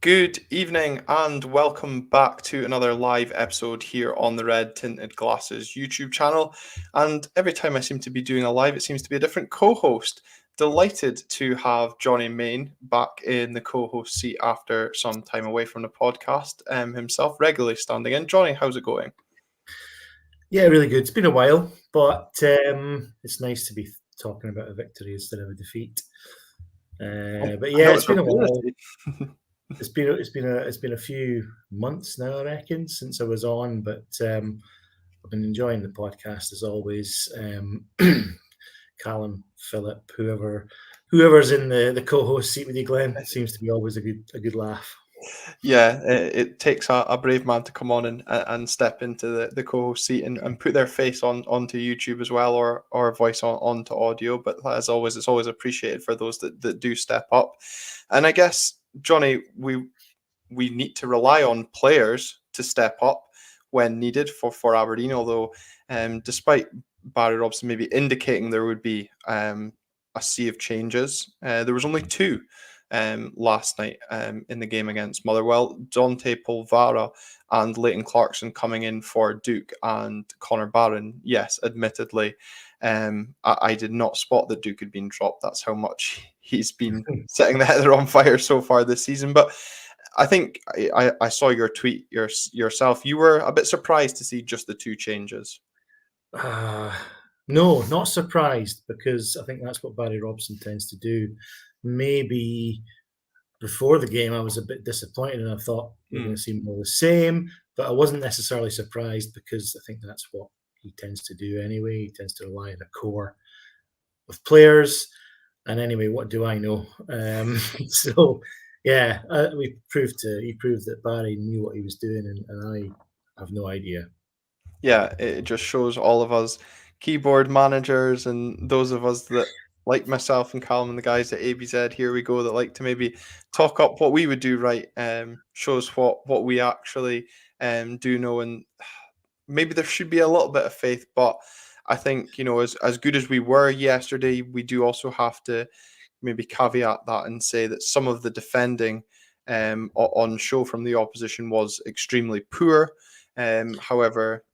Good evening and welcome back to another live episode here on the Red Tinted Glasses YouTube channel. And every time I seem to be doing a live, it seems to be a different co-host. Delighted to have Jonny Main back in the co-host seat after some time away from the podcast, himself regularly standing in. Jonny, how's it going? Yeah, really good. It's been a while, but it's nice to be talking about a victory instead of a defeat. But I yeah, know it's it's a been a while. rarity. It's been a few months now, I reckon, since I was on. But I've been enjoying the podcast as always. Calum, Philip, whoever's in the co-host seat with you, Glenn, seems to be always a good laugh. Yeah, it takes a brave man to come on and step into the co-host seat and put their face onto YouTube as well, or voice onto audio. But as always, it's always appreciated for those that do step up. And I guess, Jonny, we need to rely on players to step up when needed for Aberdeen. Although, despite Barry Robson maybe indicating there would be a sea of changes, there was only two last night in the game against Motherwell. Dante Polvara and Leighton Clarkson coming in for Duke and Connor Barron. Yes, admittedly, I did not spot that Duke had been dropped. That's how much he's been setting the heather on fire so far this season. But I think I saw your tweet yourself. You were a bit surprised to see just the two changes. No, not surprised, because I think that's what Barry Robson tends to do. Maybe before the game, I was a bit disappointed and I thought we're going to see more of the same, but I wasn't necessarily surprised because I think that's what he tends to do anyway. He tends to rely on a core of players. And anyway, what do I know? So, yeah, he proved that Barry knew what he was doing, and I have no idea. Yeah, it just shows all of us keyboard managers and those of us that, like myself and Calum and the guys at ABZ, here we go, that like to maybe talk up what we would do right. Shows what we actually do know, and maybe there should be a little bit of faith. But I think, as good as we were yesterday, we do also have to maybe caveat that and say that some of the defending on show from the opposition was extremely poor. However,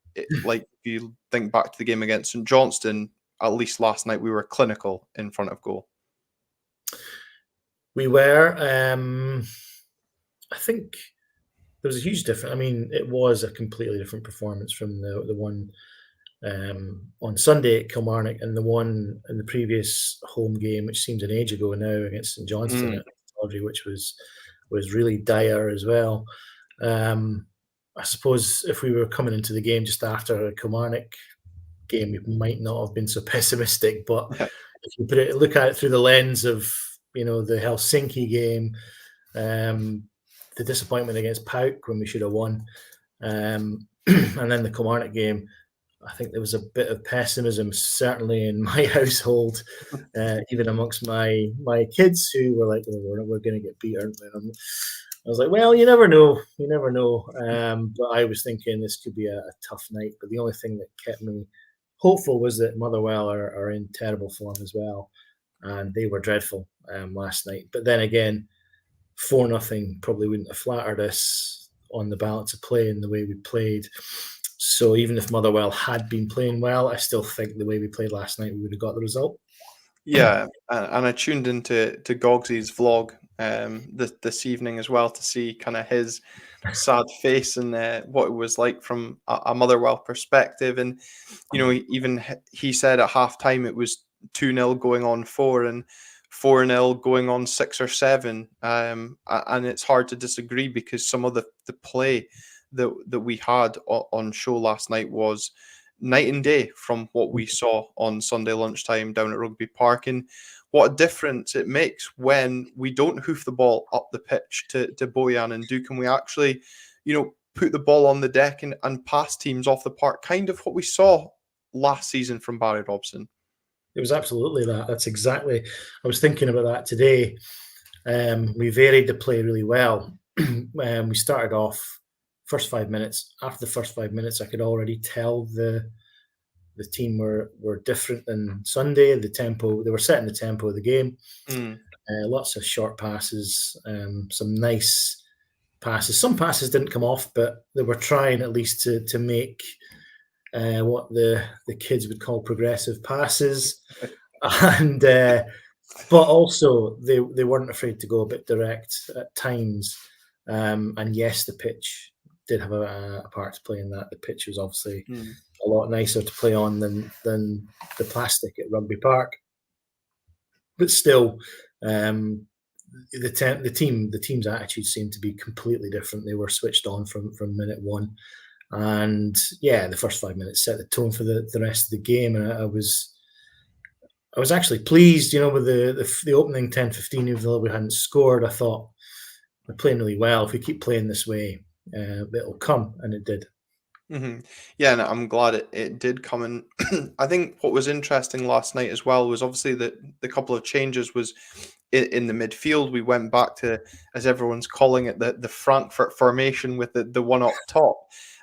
like if you think back to the game against St Johnstone, at least last night we were clinical in front of goal. We were. I think there was a huge difference. I mean, it was a completely different performance from the one on Sunday at Kilmarnock and the one in the previous home game, which seems an age ago now, against St Johnstone at Audrey, which was really dire as well. I suppose if we were coming into the game just after a Kilmarnock game, we might not have been so pessimistic. But if you look at it through the lens of the Helsinki game, the disappointment against Pauk when we should have won, and then the Kilmarnock game, I think there was a bit of pessimism, certainly in my household, even amongst my kids, who were like, "Oh, we're going to get beat, aren't we?" I was like, "Well, you never know. But I was thinking this could be a tough night. But the only thing that kept me hopeful was that Motherwell are in terrible form as well, and they were dreadful last night. But then again, 4-0 probably wouldn't have flattered us on the balance of play and the way we played. So even if Motherwell had been playing well, I still think the way we played last night, we would have got the result." Yeah, and I tuned into Gogsy's vlog this evening as well to see kind of his sad face and what it was like from a Motherwell perspective. And even he said at halftime it was 2-0 going on 4 and 4-0 going on 6 or 7. And it's hard to disagree because some of the play that we had on show last night was night and day from what we saw on Sunday lunchtime down at Rugby Park, and what a difference it makes when we don't hoof the ball up the pitch to Bojan and Duke, and we actually, put the ball on the deck and pass teams off the park, kind of what we saw last season from Barry Robson. It was absolutely that. That's exactly. I was thinking about that today. We varied the play really well. We started off first 5 minutes. After the first 5 minutes, I could already tell the team were different than Sunday. The tempo, they were setting the tempo of the game. Lots of short passes, some nice passes. Some passes didn't come off, but they were trying at least to make what the kids would call progressive passes, and but also they weren't afraid to go a bit direct at times. And yes, the pitch did have a part to play in that. The pitch was obviously a lot nicer to play on than the plastic at Rugby Park, but still. The team's attitude seemed to be completely different. They were switched on from minute one, and yeah, the first 5 minutes set the tone for the rest of the game. And I was actually pleased, with the opening 10-15, even though we hadn't scored. I thought we're playing really well. If we keep playing this way, it'll come, and it did. Mm-hmm. Yeah, and I'm glad it did come in. I think what was interesting last night as well was obviously the couple of changes was in the midfield. We went back to, as everyone's calling it, the Frankfurt formation with the one up top.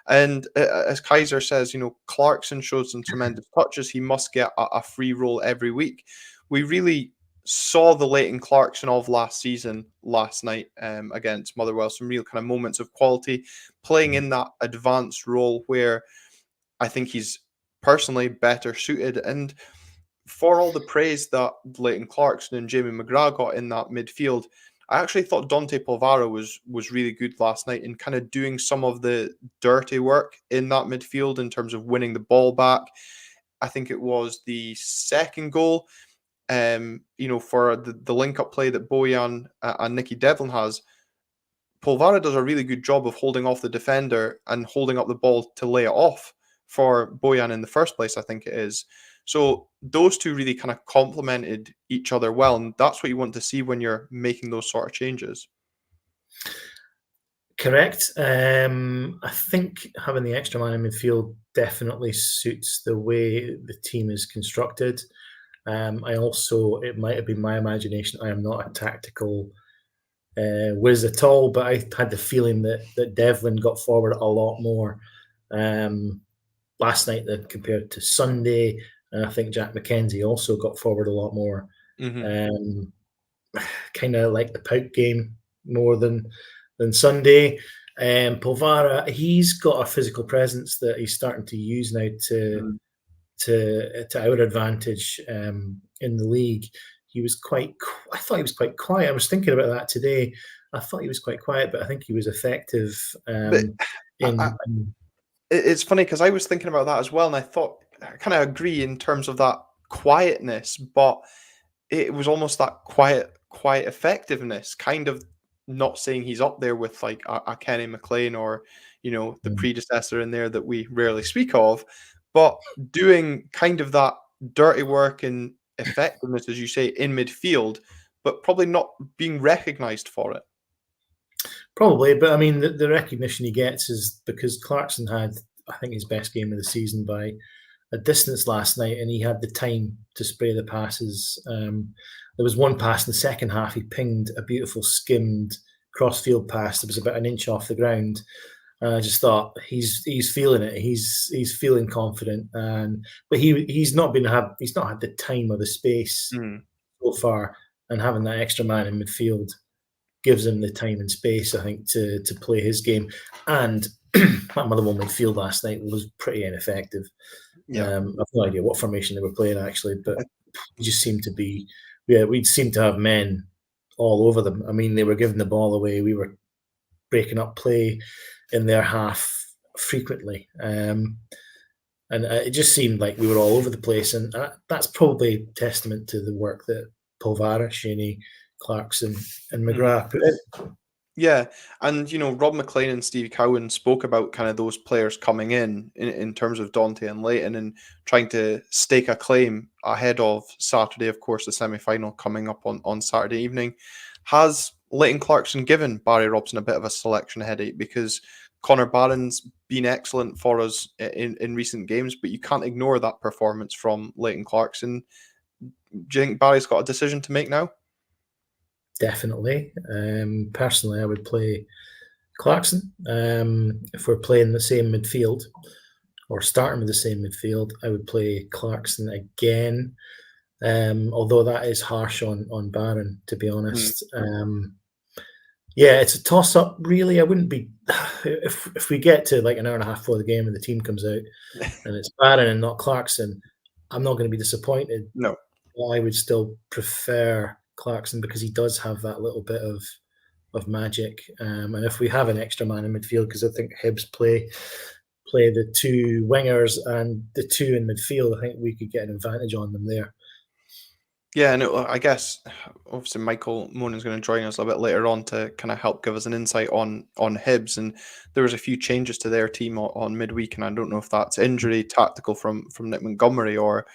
And as Kaiser says, Clarkson showed some tremendous touches. He must get a free role every week. We really saw the Leighton Clarkson of last season last night against Motherwell. Some real kind of moments of quality, playing in that advanced role where I think he's personally better suited. And for all the praise that Leighton Clarkson and Jamie McGrath got in that midfield, I actually thought Dante Polvara was really good last night in kind of doing some of the dirty work in that midfield in terms of winning the ball back. I think it was the second goal, for the link-up play that Bojan and Nicky Devlin has. Polvara does a really good job of holding off the defender and holding up the ball to lay it off for Bojan in the first place, I think it is. So those two really kind of complemented each other well, and that's what you want to see when you're making those sort of changes. Correct. I think having the extra man in midfield definitely suits the way the team is constructed. It might have been my imagination. I am not a tactical whiz at all, but I had the feeling that Devlin got forward a lot more last night than compared to Sunday. And I think Jack McKenzie also got forward a lot more. Mm-hmm. Kind of like the Pout game more than Sunday. Polvara, he's got a physical presence that he's starting to use now to our advantage in the league. I thought he was quite quiet. I was thinking about that today. I thought he was quite quiet, but I think he was effective. It's funny because I was thinking about that as well, and I kind of agree in terms of that quietness, but it was almost that quiet effectiveness, kind of not saying he's up there with like a Kenny McLean or, the predecessor in there that we rarely speak of, but doing kind of that dirty work and effectiveness, as you say, in midfield, but probably not being recognised for it. Probably, but I mean, the recognition he gets is because Clarkson had, I think, his best game of the season by a distance last night, and he had the time to spray the passes. There was one pass in the second half. He pinged a beautiful skimmed cross-field pass that was about an inch off the ground. I just thought he's feeling it. He's feeling confident, but he's not had the time or the space so far, and having that extra man in midfield gives him the time and space, I think, to play his game. And that Motherwell midfield last night was pretty ineffective. Yeah. I've no idea what formation they were playing actually, but we just seemed to be. We seemed to have men all over them. I mean, they were giving the ball away. We were breaking up play in their half frequently. And it just seemed like we were all over the place. And that's probably testament to the work that Polvara, Shaney, Clarkson and McGrath put in. Yeah, and Rob McLean and Stevie Cowan spoke about kind of those players coming in terms of Dante and Leighton and trying to stake a claim ahead of Saturday, of course, the semi-final coming up on Saturday evening. Has Leighton Clarkson given Barry Robson a bit of a selection headache? Because Connor Barron's been excellent for us in recent games, but you can't ignore that performance from Leighton Clarkson. Do you think Barry's got a decision to make now? Definitely. Personally, I would play Clarkson. If we're playing the same midfield or starting with the same midfield, I would play Clarkson again. Although that is harsh on Barron, to be honest. Yeah, it's a toss-up, really. I wouldn't be if we get to, like, an hour and a half before the game and the team comes out and it's Barron and not Clarkson, I'm not gonna be disappointed. No. I would still prefer Clarkson because he does have that little bit of magic. And if we have an extra man in midfield, because I think Hibs play the two wingers and the two in midfield, I think we could get an advantage on them there. Yeah, and I guess obviously Michael Monan's going to join us a bit later on to kind of help give us an insight on Hibs, and there was a few changes to their team on midweek, and I don't know if that's injury, tactical from Nick Montgomery, or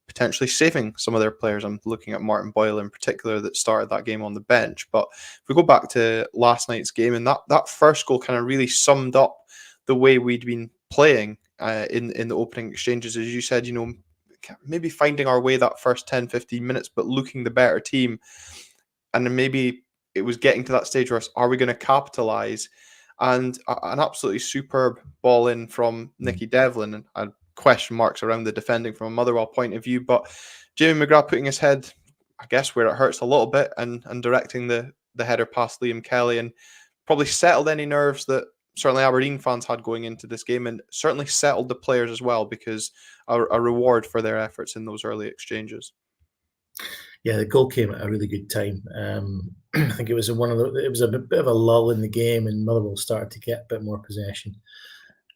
potentially saving some of their players. I'm looking at Martin Boyle in particular that started that game on the bench. But if we go back to last night's game, and that first goal kind of really summed up the way we'd been playing in the opening exchanges, as you said, maybe finding our way that first 10, 15 minutes, but looking the better team. And then maybe it was getting to that stage where, are we going to capitalize? And an absolutely superb ball in from Nicky Devlin. And I had question marks around the defending from a Motherwell point of view. But Jamie McGrath putting his head, I guess, where it hurts a little bit and directing the header past Liam Kelly, and probably settled any nerves that certainly Aberdeen fans had going into this game, and certainly settled the players as well, because a reward for their efforts in those early exchanges. Yeah, the goal came at a really good time. I think it was it was a bit of a lull in the game, and Motherwell started to get a bit more possession,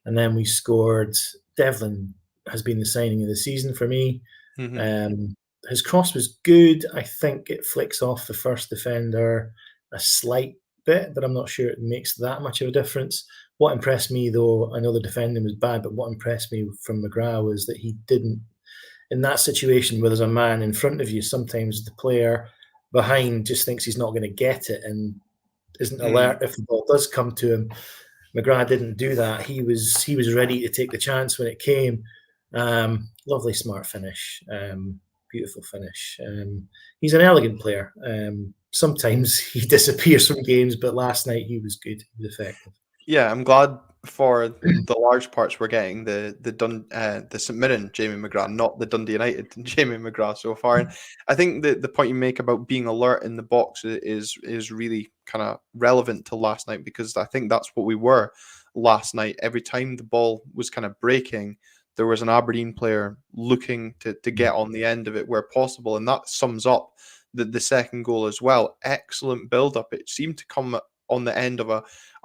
and then we scored. Devlin has been the signing of the season for me. His cross was good. I think it flicks off the first defender a slight bit, but I'm not sure it makes that much of a difference. What impressed me, though, I know the defending was bad, but what impressed me from McGrath was that he didn't, in that situation where there's a man in front of you, sometimes the player behind just thinks he's not going to get it and isn't alert if the ball does come to him. McGrath didn't do that. He was ready to take the chance when it came. Lovely, smart finish. Beautiful finish. He's an elegant player. Sometimes he disappears from games, but last night he was good. He was effective. Yeah, I'm glad for the large parts we're getting the St Mirren Jamie McGrath, not the Dundee United Jamie McGrath so far. And I think the point you make about being alert in the box is really kind of relevant to last night, because I think that's what we were last night. Every time the ball was kind of breaking, there was an Aberdeen player looking to get on the end of it where possible, and that sums up the second goal as well. Excellent build up. It seemed to come on the end of a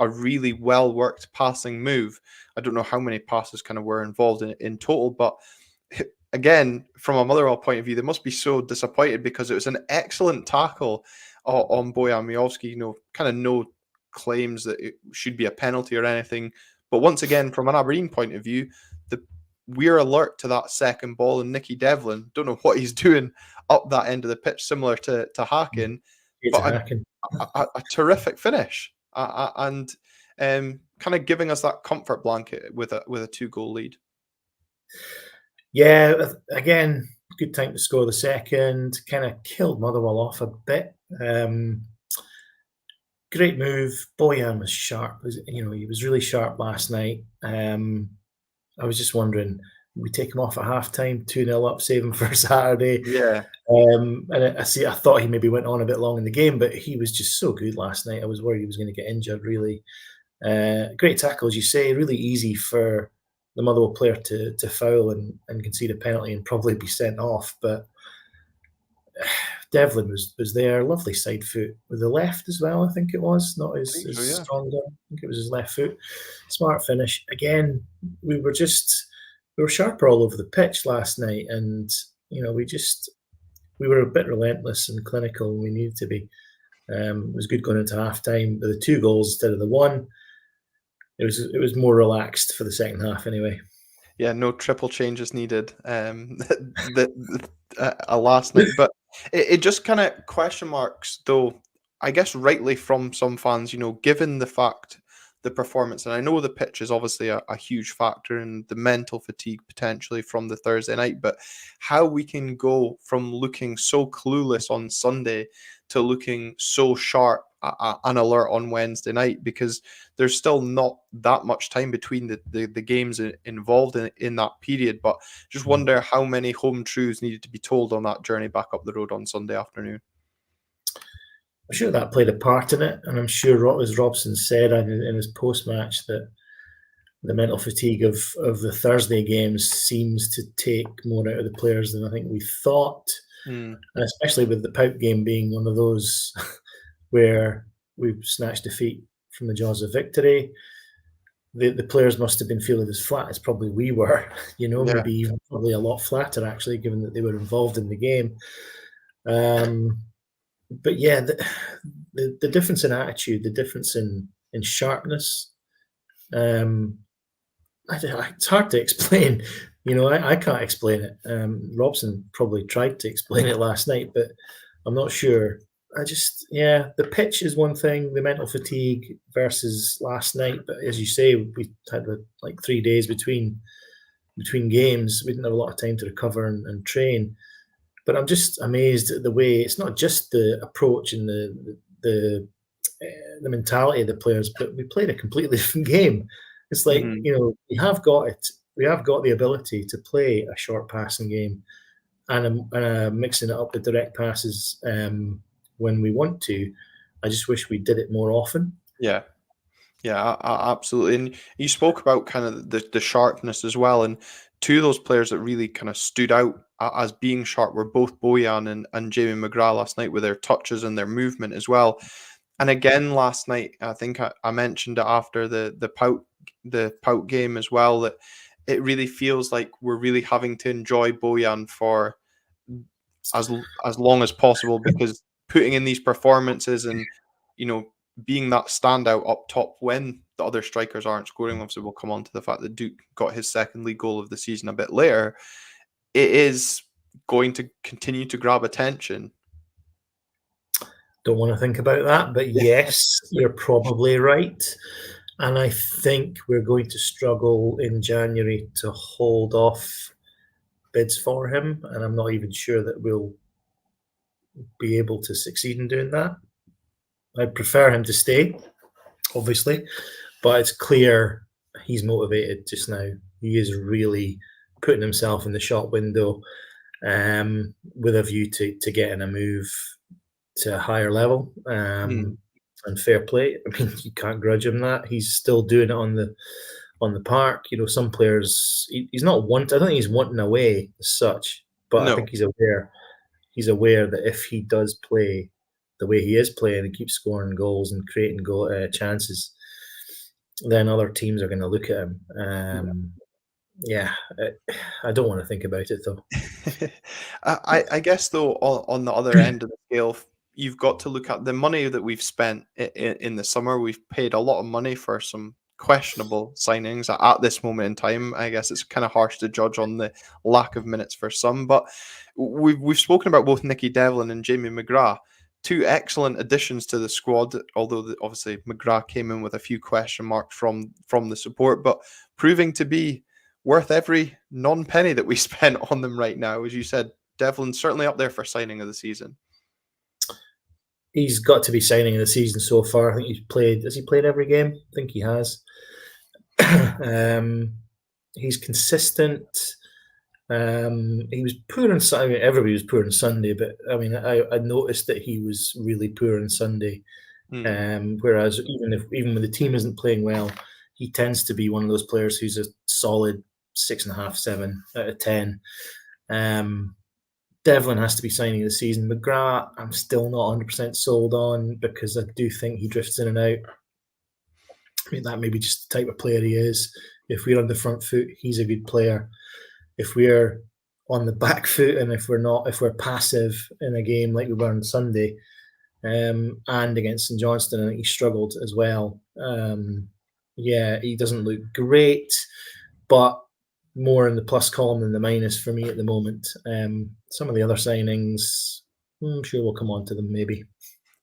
really well worked passing move. I don't know how many passes kind of were involved in total, but again, from a Motherwell point of view, they must be so disappointed, because it was an excellent tackle on Bojan Miovski. Kind of no claims that it should be a penalty or anything. But once again, from an Aberdeen point of view, we're alert to that second ball, and Nicky Devlin, don't know what he's doing up that end of the pitch, similar to Hacken, but a terrific finish, and kind of giving us that comfort blanket with a 2-goal lead. Yeah, again, good time to score the second. Kind of killed Motherwell off a bit. Great move. Bojan was sharp. He was really sharp last night. I was just wondering, we take him off at halftime, 2-0 up, save him for Saturday. Yeah. And I thought he maybe went on a bit long in the game, but he was just so good last night. I was worried he was going to get injured, really. Great tackle, as you say. Really easy for the Motherwell player to foul and concede a penalty and probably be sent off. But Devlin was there. Lovely side foot with the left as well, I think it was. Not his strong arm. I think it was his left foot. Smart finish. Again, we were sharper all over the pitch last night, and we were a bit relentless and clinical when we needed to be. It was good going into half time, but the 2 goals instead of the 1, it was more relaxed for the second half anyway. Yeah, no triple changes needed last night, but it just kind of question marks, though, I guess rightly, from some fans, given the fact the performance, and I know the pitch is obviously a huge factor in the mental fatigue potentially from the Thursday night, but how we can go from looking so clueless on Sunday to looking so sharp and alert on Wednesday night, because there's still not that much time between the games involved in that period. But just wonder how many home truths needed to be told on that journey back up the road on Sunday afternoon. I'm sure that played a part in it, and I'm sure, as Robson said in his post-match, that the mental fatigue of the Thursday games seems to take more out of the players than I think we thought, Mm. and especially with the Pout game being one of those where we've snatched defeat from the jaws of victory. The players must have been feeling as flat as probably we were, Yeah. maybe even probably a lot flatter, actually, given that they were involved in the game. But yeah, the difference in attitude, the difference in sharpness, it's hard to explain. I can't explain it. Robson probably tried to explain it last night, but I'm not sure. The pitch is one thing, the mental fatigue versus last night. But as you say, we had like 3 days between games. We didn't have a lot of time to recover and train. But I'm just amazed at the way it's not just the approach and the mentality of the players, but we played a completely different game. It's like, Mm-hmm. we have got it. We have got the ability to play a short passing game and mixing it up with direct passes when we want to. I just wish we did it more often. Yeah. Yeah, absolutely. And you spoke about kind of the sharpness as well. And two of those players that really kind of stood out as being sharp were both Bojan and Jamie McGrath last night with their touches and their movement as well. And again, last night, I think I mentioned it after the Pout game as well, that it really feels like we're really having to enjoy Bojan for as long as possible, because putting in these performances and you know being that standout up top when the other strikers aren't scoring. Obviously, we'll come on to the fact that Duke got his second league goal of the season a bit later. It is going to continue to grab attention. Don't want to think about that, but yes, you're probably right. And I think we're going to struggle in January to hold off bids for him. And I'm not even sure that we'll be able to succeed in doing that. I'd prefer him to stay, obviously, but it's clear he's motivated just now. He is really putting himself in the shop window with a view to getting a move to a higher level. And fair play. I mean, you can't grudge him that. He's still doing it on the park. Some players he's not want. I don't think he's wanting away as such, but I No, think he's aware. He's aware that if he does play the way he is playing and keeps scoring goals and creating chances, then other teams are going to look at him. Yeah, I don't want to think about it though. I guess though on the other end of the scale, you've got to look at the money that we've spent in the summer. We've paid a lot of money for some questionable signings at this moment in time. I guess it's kind of harsh to judge on the lack of minutes for some, but we've spoken about both Nicky Devlin and Jamie McGrath. Two excellent additions to the squad, although obviously McGrath came in with a few question marks from the support, but proving to be worth every non-penny that we spent on them right now. As you said, Devlin's certainly up there for signing of the season. He's got to be signing of the season so far. I think he's played. Has he played every game? I think he has. He's consistent. He was poor on Sunday. I mean, everybody was poor on Sunday, but I mean, I noticed that he was really poor on Sunday. Whereas even when the team isn't playing well, he tends to be one of those players who's a solid 6.5, 7 out of 10. Devlin has to be signing of the season. McGrath, I'm still not 100% sold on, because I do think he drifts in and out. I mean, that may be just the type of player he is. If we're on the front foot, he's a good player. If we're on the back foot and if we're passive in a game like we were on Sunday and against St Johnstone, I think he struggled as well. He doesn't look great, but more in the plus column than the minus for me at the moment. Some of the other signings, I'm sure we'll come on to them maybe.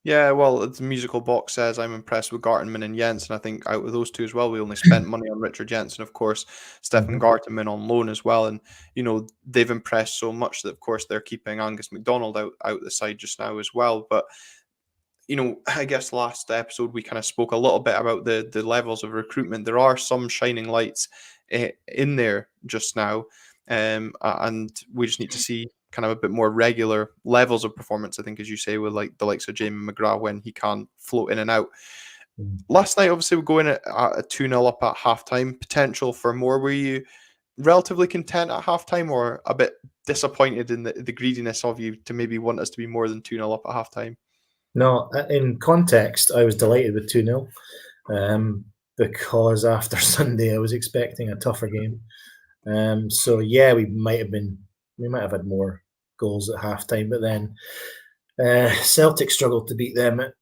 Yeah, well, the musical box says I'm impressed with Gartenman and Jensen. I think out of those two as well, we only spent money on Richard Jensen, of course, Stefan Gartenman on loan as well. And, they've impressed so much that, of course, they're keeping Angus MacDonald out the side just now as well. But, I guess last episode we kind of spoke a little bit about the levels of recruitment. There are some shining lights in there just now. And we just need to see kind of a bit more regular levels of performance, I think, as you say, with like the likes of Jamie McGrath when he can float in and out. Last night, obviously, we're going at a 2-0 up at halftime, potential for more. Were you relatively content at halftime, or a bit disappointed in the greediness of you to maybe want us to be more than 2-0 up at halftime? No, in context, I was delighted with 2-0 because after Sunday I was expecting a tougher game. So yeah, we might have had more goals at halftime, but then Celtic struggled to beat them at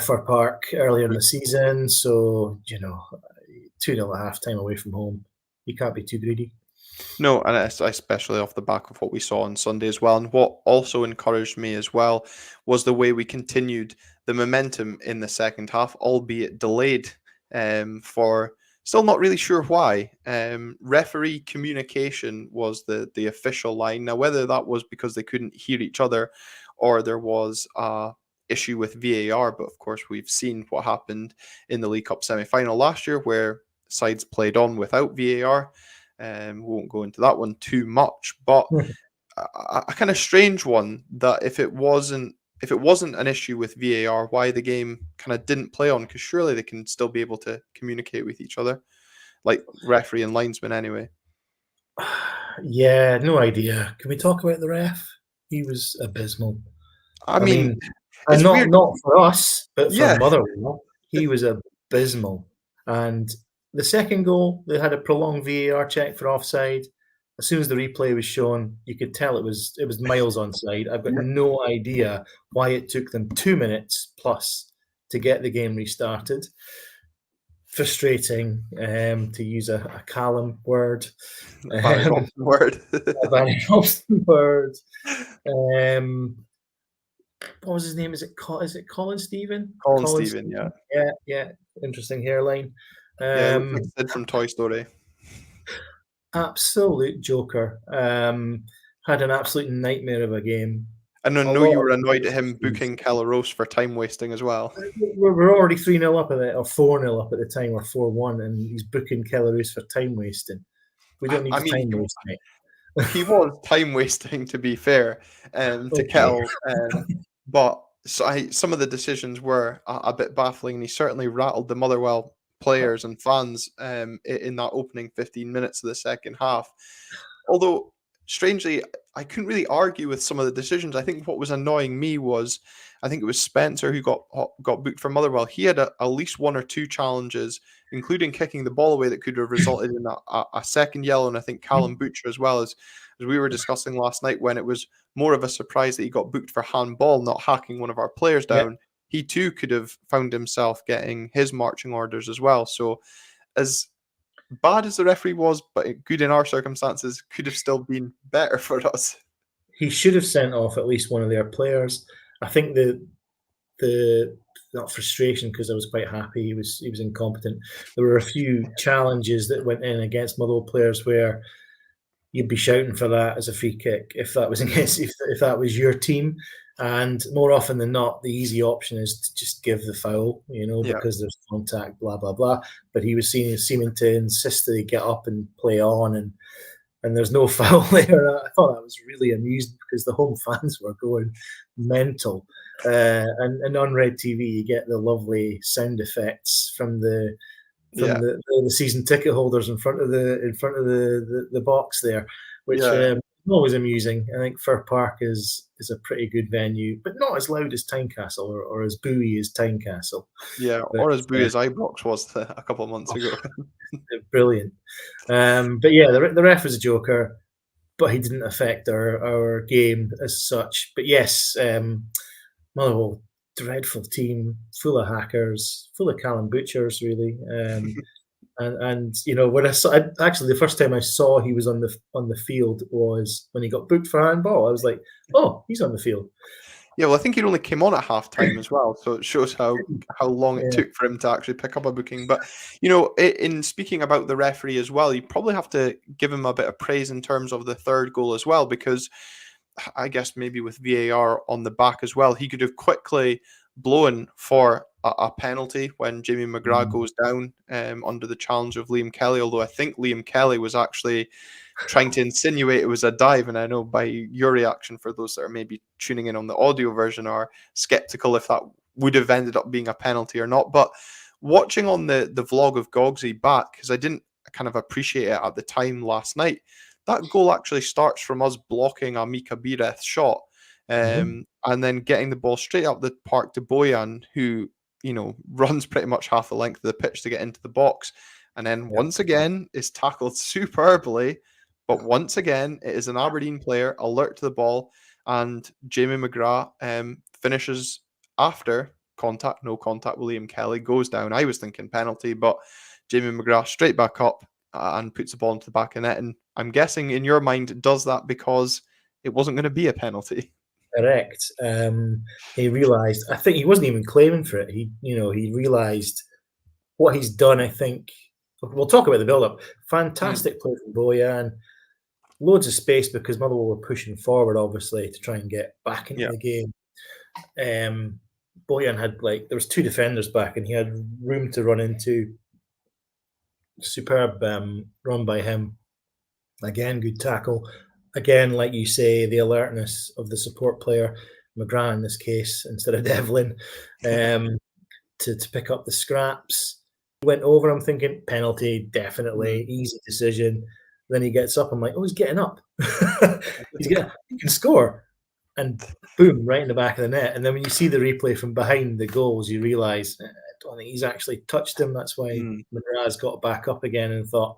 Fir Park earlier in the season. So 2-0 at halftime away from home, you can't be too greedy. No, and especially off the back of what we saw on Sunday as well. And what also encouraged me as well was the way we continued the momentum in the second half, albeit delayed for still not really sure why. Referee communication was the official line. Now, whether that was because they couldn't hear each other or there was a issue with VAR, but of course we've seen what happened in the League Cup semi-final last year where sides played on without VAR. We won't go into that one too much, but a kind of strange one that if it wasn't an issue with VAR, why the game kind of didn't play on, because surely they can still be able to communicate with each other, like referee and linesman anyway. Yeah, no idea. Can we talk about the ref? He was abysmal. I mean and it's weird. not for us, but for Yeah. Motherwell, he was abysmal. And the second goal, they had a prolonged VAR check for offside. As soon as the replay was shown, you could tell it was miles onside. I've got no idea why it took them 2 minutes plus to get the game restarted. Frustrating, to use a Calum word. Barry Robson word. A Barry Robson word. What was his name? Is it Colin Stephen? Colin Stephen, yeah. Yeah. Interesting hairline. Yeah, looks like Sid from Toy Story. Absolute joker. Had an absolute nightmare of a game. And I know you were annoyed at him booking Calaros for time wasting as well. We're already 3-0 up at it, or 4-0 up at the time, or 4-1, and he's booking Calaros for time wasting. We don't need time wasting. He was time wasting, to be fair, to Kel. But some of the decisions were a bit baffling, and he certainly rattled the Motherwell players and fans in that opening 15 minutes of the second half. Although, strangely, I couldn't really argue with some of the decisions. I think what was annoying me was, I think it was Spencer who got booked for Motherwell. He had at least one or two challenges, including kicking the ball away, that could have resulted in a second yellow, and I think Calum Butcher as well, as we were discussing last night, when it was more of a surprise that he got booked for handball, not hacking one of our players down. Yeah. He too could have found himself getting his marching orders as well. So as bad as the referee was, but good in our circumstances, could have still been better for us. He should have sent off at least one of their players. I think the not frustration, because I was quite happy he was incompetent. There were a few challenges that went in against Motherwell players where you'd be shouting for that as a free kick if that was against if that was your team. And more often than not, the easy option is to just give the foul, because there's contact, blah, blah, blah. But he was seeming to insist that they get up and play on, and there's no foul there. I thought that was really amusing because the home fans were going mental. And on Red TV, you get the lovely sound effects from the season ticket holders in front of the box there, which is always amusing. I think Fir Park is a pretty good venue, but not as loud as Tynecastle or as booey as Tynecastle. Yeah, or as booey as Ibrox was a couple of months ago. Brilliant. But yeah, the ref was a joker, but he didn't affect our game as such. But yes, Motherwell, dreadful team, full of hackers, full of Calum Butchers, really. And when I saw, actually the first time I saw he was on the field was when he got booked for handball. I was like, oh, he's on the field. Yeah, well, I think he only came on at halftime as well, so it shows how long it took for him to actually pick up a booking. But in speaking about the referee as well, you probably have to give him a bit of praise in terms of the third goal as well, because I guess maybe with VAR on the back as well, he could have quickly blown for a penalty when Jamie McGrath goes down under the challenge of Liam Kelly, although I think Liam Kelly was actually trying to insinuate it was a dive, and I know by your reaction, for those that are maybe tuning in on the audio version, are skeptical if that would have ended up being a penalty or not. But watching on the vlog of Gogsy back, because I didn't kind of appreciate it at the time last night, that goal actually starts from us blocking a Mika Bireth shot, and then getting the ball straight up the park to Bojan, who, runs pretty much half the length of the pitch to get into the box, and then once again is tackled superbly. But once again, it is an Aberdeen player alert to the ball, and Jamie McGrath finishes after contact, no contact. William Kelly goes down. I was thinking penalty, but Jamie McGrath straight back up and puts the ball into the back of net. And I'm guessing in your mind it does that because it wasn't going to be a penalty. Correct. He realised. I think he wasn't even claiming for it. He realised what he's done. I think we'll talk about the build-up. Fantastic play from Bojan. Loads of space because Motherwell were pushing forward, obviously, to try and get back into the game. Bojan had there was two defenders back, and he had room to run into. Superb run by him. Again, good tackle. Again, like you say, the alertness of the support player, McGrath in this case, instead of Devlin, to pick up the scraps. He went over, I'm thinking, penalty, definitely, easy decision. Then he gets up, I'm like, oh, he's getting up. He can score. And boom, right in the back of the net. And then when you see the replay from behind the goals, you realise, I don't think he's actually touched him. That's why McGrath's got back up again and thought,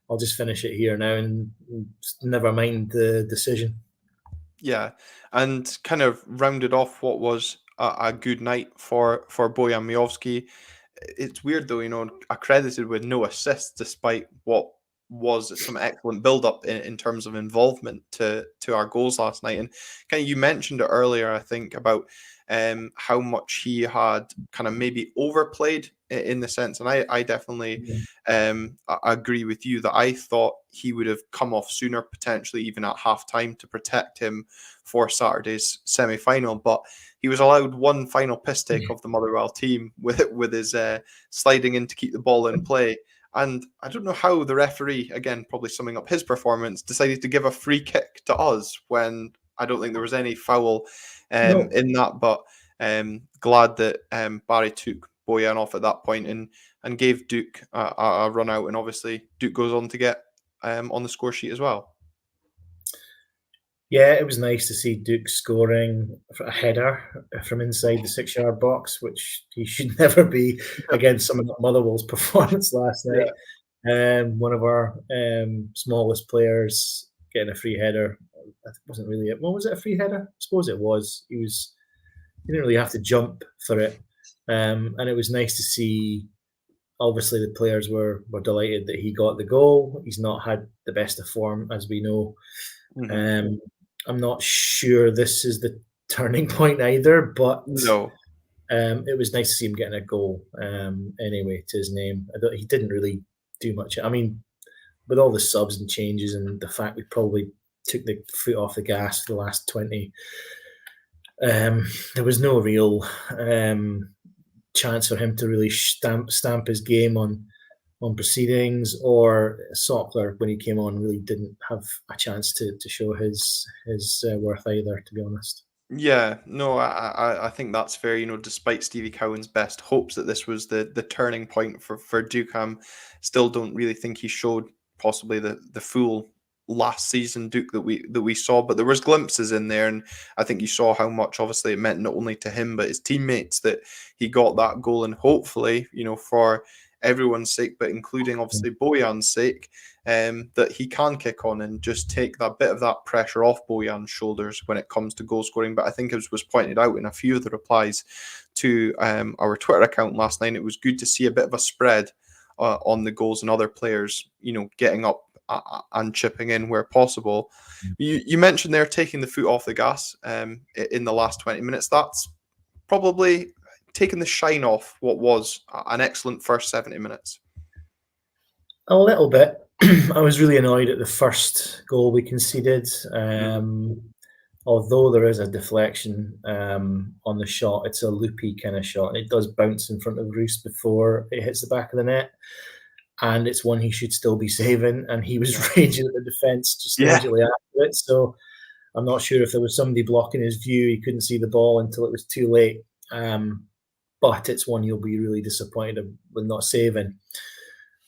I'll just finish it here now and never mind the decision. Yeah, and kind of rounded off what was a good night for Bojan Miovski. It's weird though, accredited with no assists despite what was some excellent build-up in terms of involvement to our goals last night. And kind of you mentioned it earlier, I think, about how much he had kind of maybe overplayed in the sense, and I definitely agree with you that I thought he would have come off sooner, potentially even at half-time, to protect him for Saturday's semi-final. But he was allowed one final piss take of the Motherwell team with his sliding in to keep the ball in play. And I don't know how the referee, again, probably summing up his performance, decided to give a free kick to us when I don't think there was any foul in that. But glad that Barry took Bojan off at that point and gave Duke a run out. And obviously Duke goes on to get on the score sheet as well. Yeah, it was nice to see Duke scoring a header from inside the 6-yard box, which he should never be against someone like Motherwell's performance last night. One of our smallest players getting a free header. That wasn't really it. What was it, a free header? I suppose it was. He didn't really have to jump for it. And it was nice to see, obviously the players were delighted that he got the goal. He's not had the best of form, as we know. I'm not sure this is the turning point either, but no. It was nice to see him getting a goal anyway to his name. He didn't really do much. I mean, with all the subs and changes and the fact we probably took the foot off the gas for the last 20, there was no real chance for him to really stamp his game on proceedings, or Sockler, when he came on, really didn't have a chance to show his worth either, to be honest. Yeah, no, I think that's fair. Despite Stevie Cowan's best hopes that this was the turning point for Duke, still don't really think he showed possibly the full last season Duke that we saw. But there was glimpses in there, and I think you saw how much obviously it meant not only to him but his teammates that he got that goal, and hopefully, for everyone's sake, but including obviously Bojan's sake, that he can kick on and just take that bit of that pressure off Bojan's shoulders when it comes to goal scoring. But I think, as was pointed out in a few of the replies to our Twitter account last night, it was good to see a bit of a spread on the goals and other players, getting up and chipping in where possible. You mentioned there taking the foot off the gas in the last 20 minutes. That's probably taking the shine off what was an excellent first 70 minutes. A little bit. I was really annoyed at the first goal we conceded. although there is a deflection on the shot, it's a loopy kind of shot, and it does bounce in front of Roos before it hits the back of the net. And it's one he should still be saving, and he was raging at the defence just immediately after it. So I'm not sure if there was somebody blocking his view. He couldn't see the ball until it was too late. But it's one he'll be really disappointed with not saving.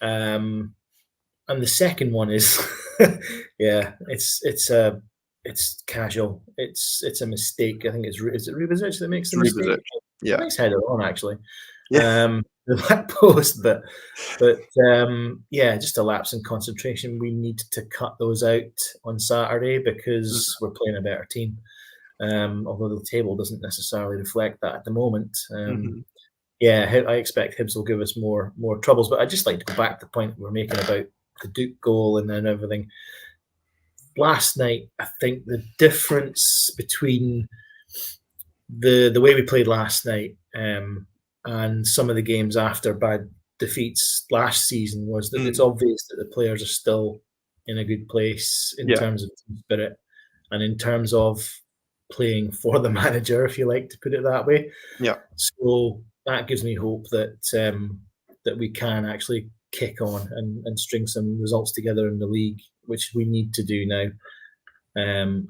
And the second one is, it's casual. It's a mistake. I think is it Rubizic that makes the mistake? Yeah, nice header on actually. Yeah. The back post, but just a lapse in concentration. We need to cut those out on Saturday because we're playing a better team. Although the table doesn't necessarily reflect that at the moment. I expect Hibs will give us more troubles. But I'd just like to go back to the point we're making about the Duke goal and then everything. Last night, I think the difference between the way we played last night and some of the games after bad defeats last season was that it's obvious that the players are still in a good place in terms of team spirit and in terms of playing for the manager, if you like to put it that way. Yeah. So that gives me hope that that we can actually kick on and string some results together in the league, which we need to do now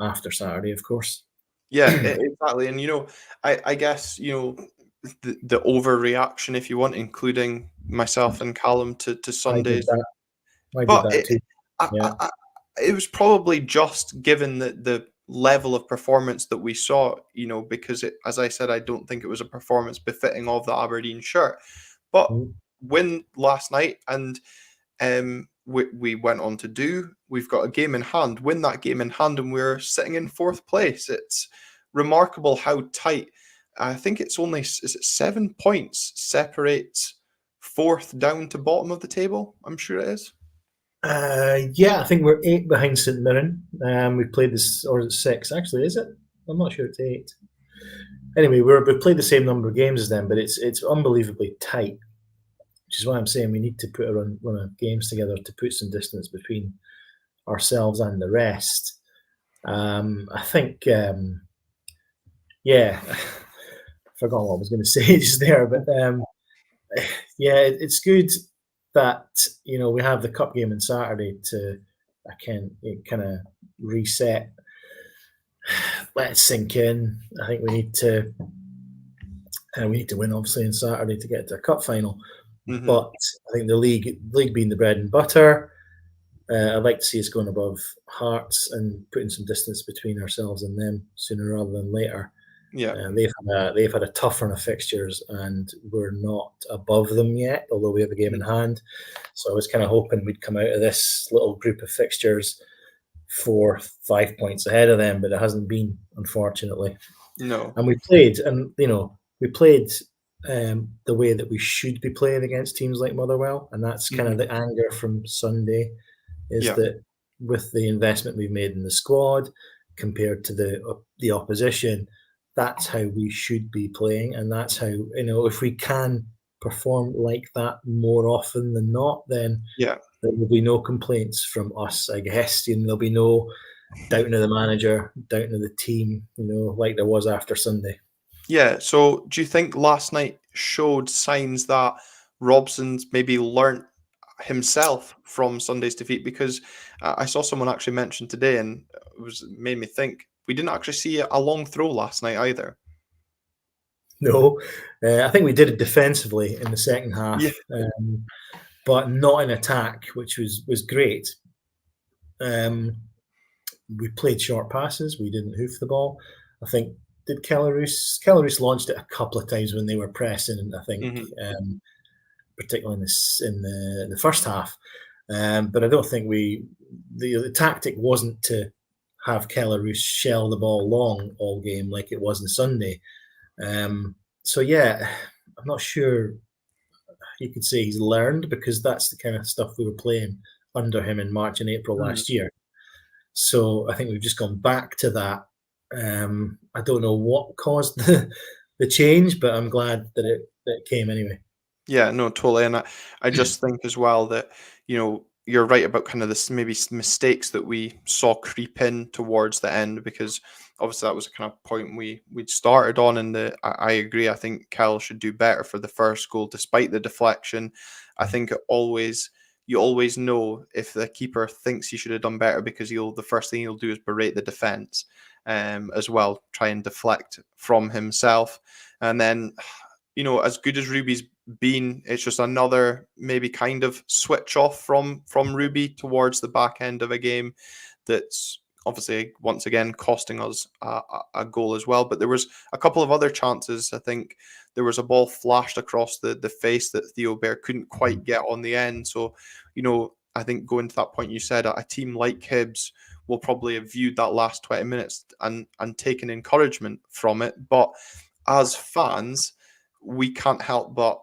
after Saturday, of course. Yeah, exactly. And, I guess, the overreaction, if you want, including myself and Calum to Sundays. I did that too. It was probably just given the level of performance that we saw, because as I said, I don't think it was a performance befitting of the Aberdeen shirt. But win last night, and we went on to we've got a game in hand, win that game in hand, and we're sitting in 4th place. It's remarkable how tight. I think it's only, is it 7 points separates 4th down to bottom of the table? I'm sure it is. I think we're 8 behind St Mirren. We played this, or is it 6? Actually, is it? I'm not sure it's 8. Anyway, we've played the same number of games as them, but it's unbelievably tight, which is why I'm saying we need to put a run of games together to put some distance between ourselves and the rest. I think, I forgot what I was going to say just there, but it's good that we have the cup game on Saturday to kind of reset, let it sink in. I think we need to win obviously on Saturday to get to a cup final. But I think the league being the bread and butter, I'd like to see us going above Hearts and putting some distance between ourselves and them sooner rather than later. Yeah, they've had a tough run of fixtures, and we're not above them yet, although we have a game in hand. So I was kind of hoping we'd come out of this little group of fixtures 4-5 points ahead of them, but it hasn't been, unfortunately. No. And we played, the way that we should be playing against teams like Motherwell, and that's kind of the anger from Sunday, is that with the investment we've made in the squad compared to the opposition, that's how we should be playing, and that's how, if we can perform like that more often than not, then there will be no complaints from us, I guess. There'll be no doubting of the manager, doubting of the team, like there was after Sunday. Yeah, so do you think last night showed signs that Robson's maybe learnt himself from Sunday's defeat? Because I saw someone actually mention today, and it made me think, we didn't actually see a long throw last night either. No, I think we did it defensively in the second half, but not in attack, which was great. We played short passes. We didn't hoof the ball. I think, did Calum launched it a couple of times when they were pressing, I think, particularly in the first half. But I don't think the tactic wasn't to have Kellerus shell the ball long all game like it was on Sunday. I'm not sure you could say he's learned, because that's the kind of stuff we were playing under him in March and April last year. So I think we've just gone back to that. I don't know what caused the change, but I'm glad that it came anyway. Yeah, no, totally. And I just think as well that, you're right about kind of this maybe mistakes that we saw creep in towards the end, because obviously that was a kind of point we'd started on. And I agree. I think Cal should do better for the first goal, despite the deflection. I think you always know if the keeper thinks he should have done better, because the first thing he'll do is berate the defense, as well, try and deflect from himself. And then, as good as Ruby's been, it's just another maybe kind of switch off from Ruby towards the back end of a game that's obviously once again costing us a goal as well. But there was a couple of other chances. I think there was a ball flashed across the face that Theo Bair couldn't quite get on the end. So, I think going to that point you said, a team like Hibs will probably have viewed that last 20 minutes and taken encouragement from it. But as fans, we can't help but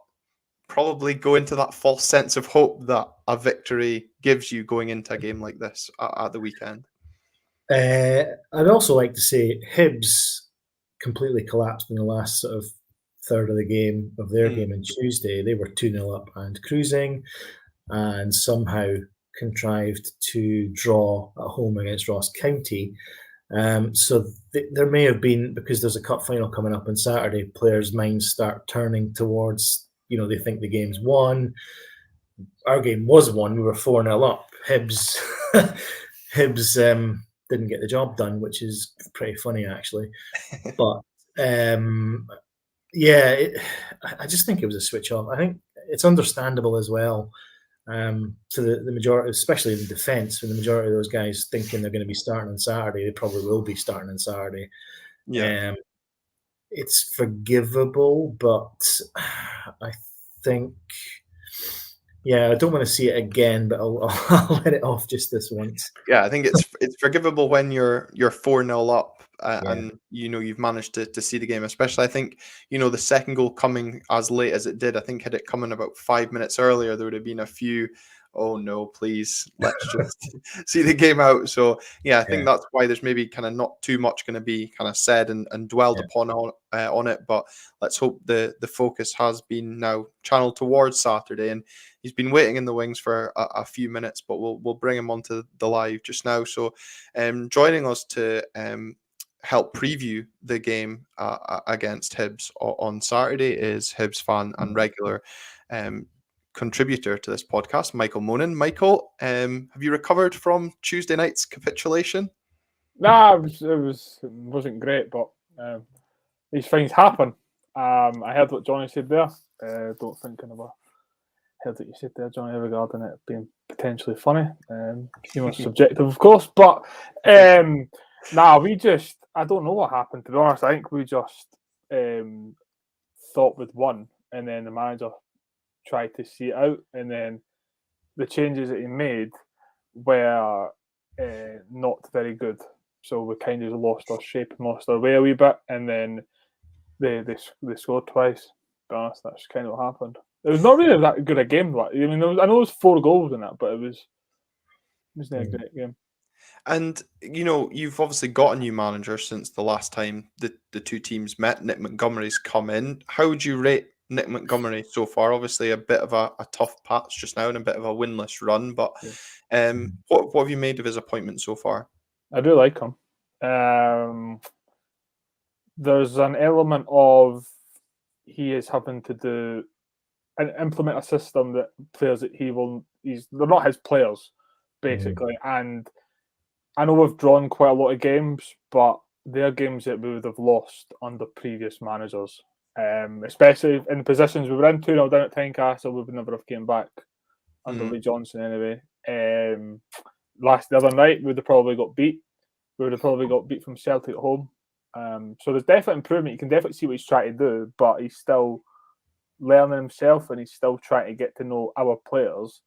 probably go into that false sense of hope that a victory gives you going into a game like this at the weekend. I'd also like to say Hibs completely collapsed in the last sort of third of the game, of their game on Tuesday. They were 2-0 up and cruising, and somehow contrived to draw at home against Ross County. So there may have been, because there's a cup final coming up on Saturday, players' minds start turning towards, they think the game's won. Our game was won. We were 4-0 up. Hibs didn't get the job done, which is pretty funny, actually. But I just think it was a switch off. I think it's understandable as well. To the majority, especially in the defence, when the majority of those guys thinking they're going to be starting on Saturday, they probably will be starting on Saturday. Yeah. It's forgivable, but I think, I don't want to see it again, but I'll let it off just this once. Yeah, I think it's forgivable when you're 4-0 up. And you've managed to see the game, especially I think the second goal coming as late as it did. I think had it come in about 5 minutes earlier, there would have been a few, oh no, please, let's just see the game out. So I think that's why there's maybe kind of not too much going to be kind of said and dwelled upon on it. But let's hope the focus has been now channeled towards Saturday, and he's been waiting in the wings for a few minutes, but we'll bring him onto the live just now. So joining us to help preview the game against Hibs on Saturday is Hibs fan and regular contributor to this podcast, Michael Monan. Michael, have you recovered from Tuesday night's capitulation? Nah, it wasn't great, but these things happen. I heard what Jonny said there. Don't think I never heard what you said there, Jonny, regarding it being potentially funny. Humor's subjective, of course, but I don't know what happened, to be honest. I think we just thought we'd won, and then the manager tried to see it out, and then the changes that he made were not very good. So we kind of lost our shape and lost our way a wee bit, and then they scored twice. To be honest, that's kind of what happened. It was not really that good a game. I mean, I know there was 4 goals in it, but it was not a great game. And you've obviously got a new manager since the last time the two teams met. Nick Montgomery's come in. How would you rate Nick Montgomery so far? Obviously a bit of a tough patch just now and a bit of a winless run, but what have you made of his appointment so far? I do like him. There's an element of he is having to do and implement a system that players that they're not his players, basically. And I know we've drawn quite a lot of games, but they're games that we would have lost under previous managers. Especially in the positions we were in, 2-0 down at Tynecastle, we would never have came back under Lee Johnson anyway. The other night, we would have probably got beat. We would have probably got beat from Celtic at home. So there's definite improvement. You can definitely see what he's trying to do, but he's still learning himself, and he's still trying to get to know our players,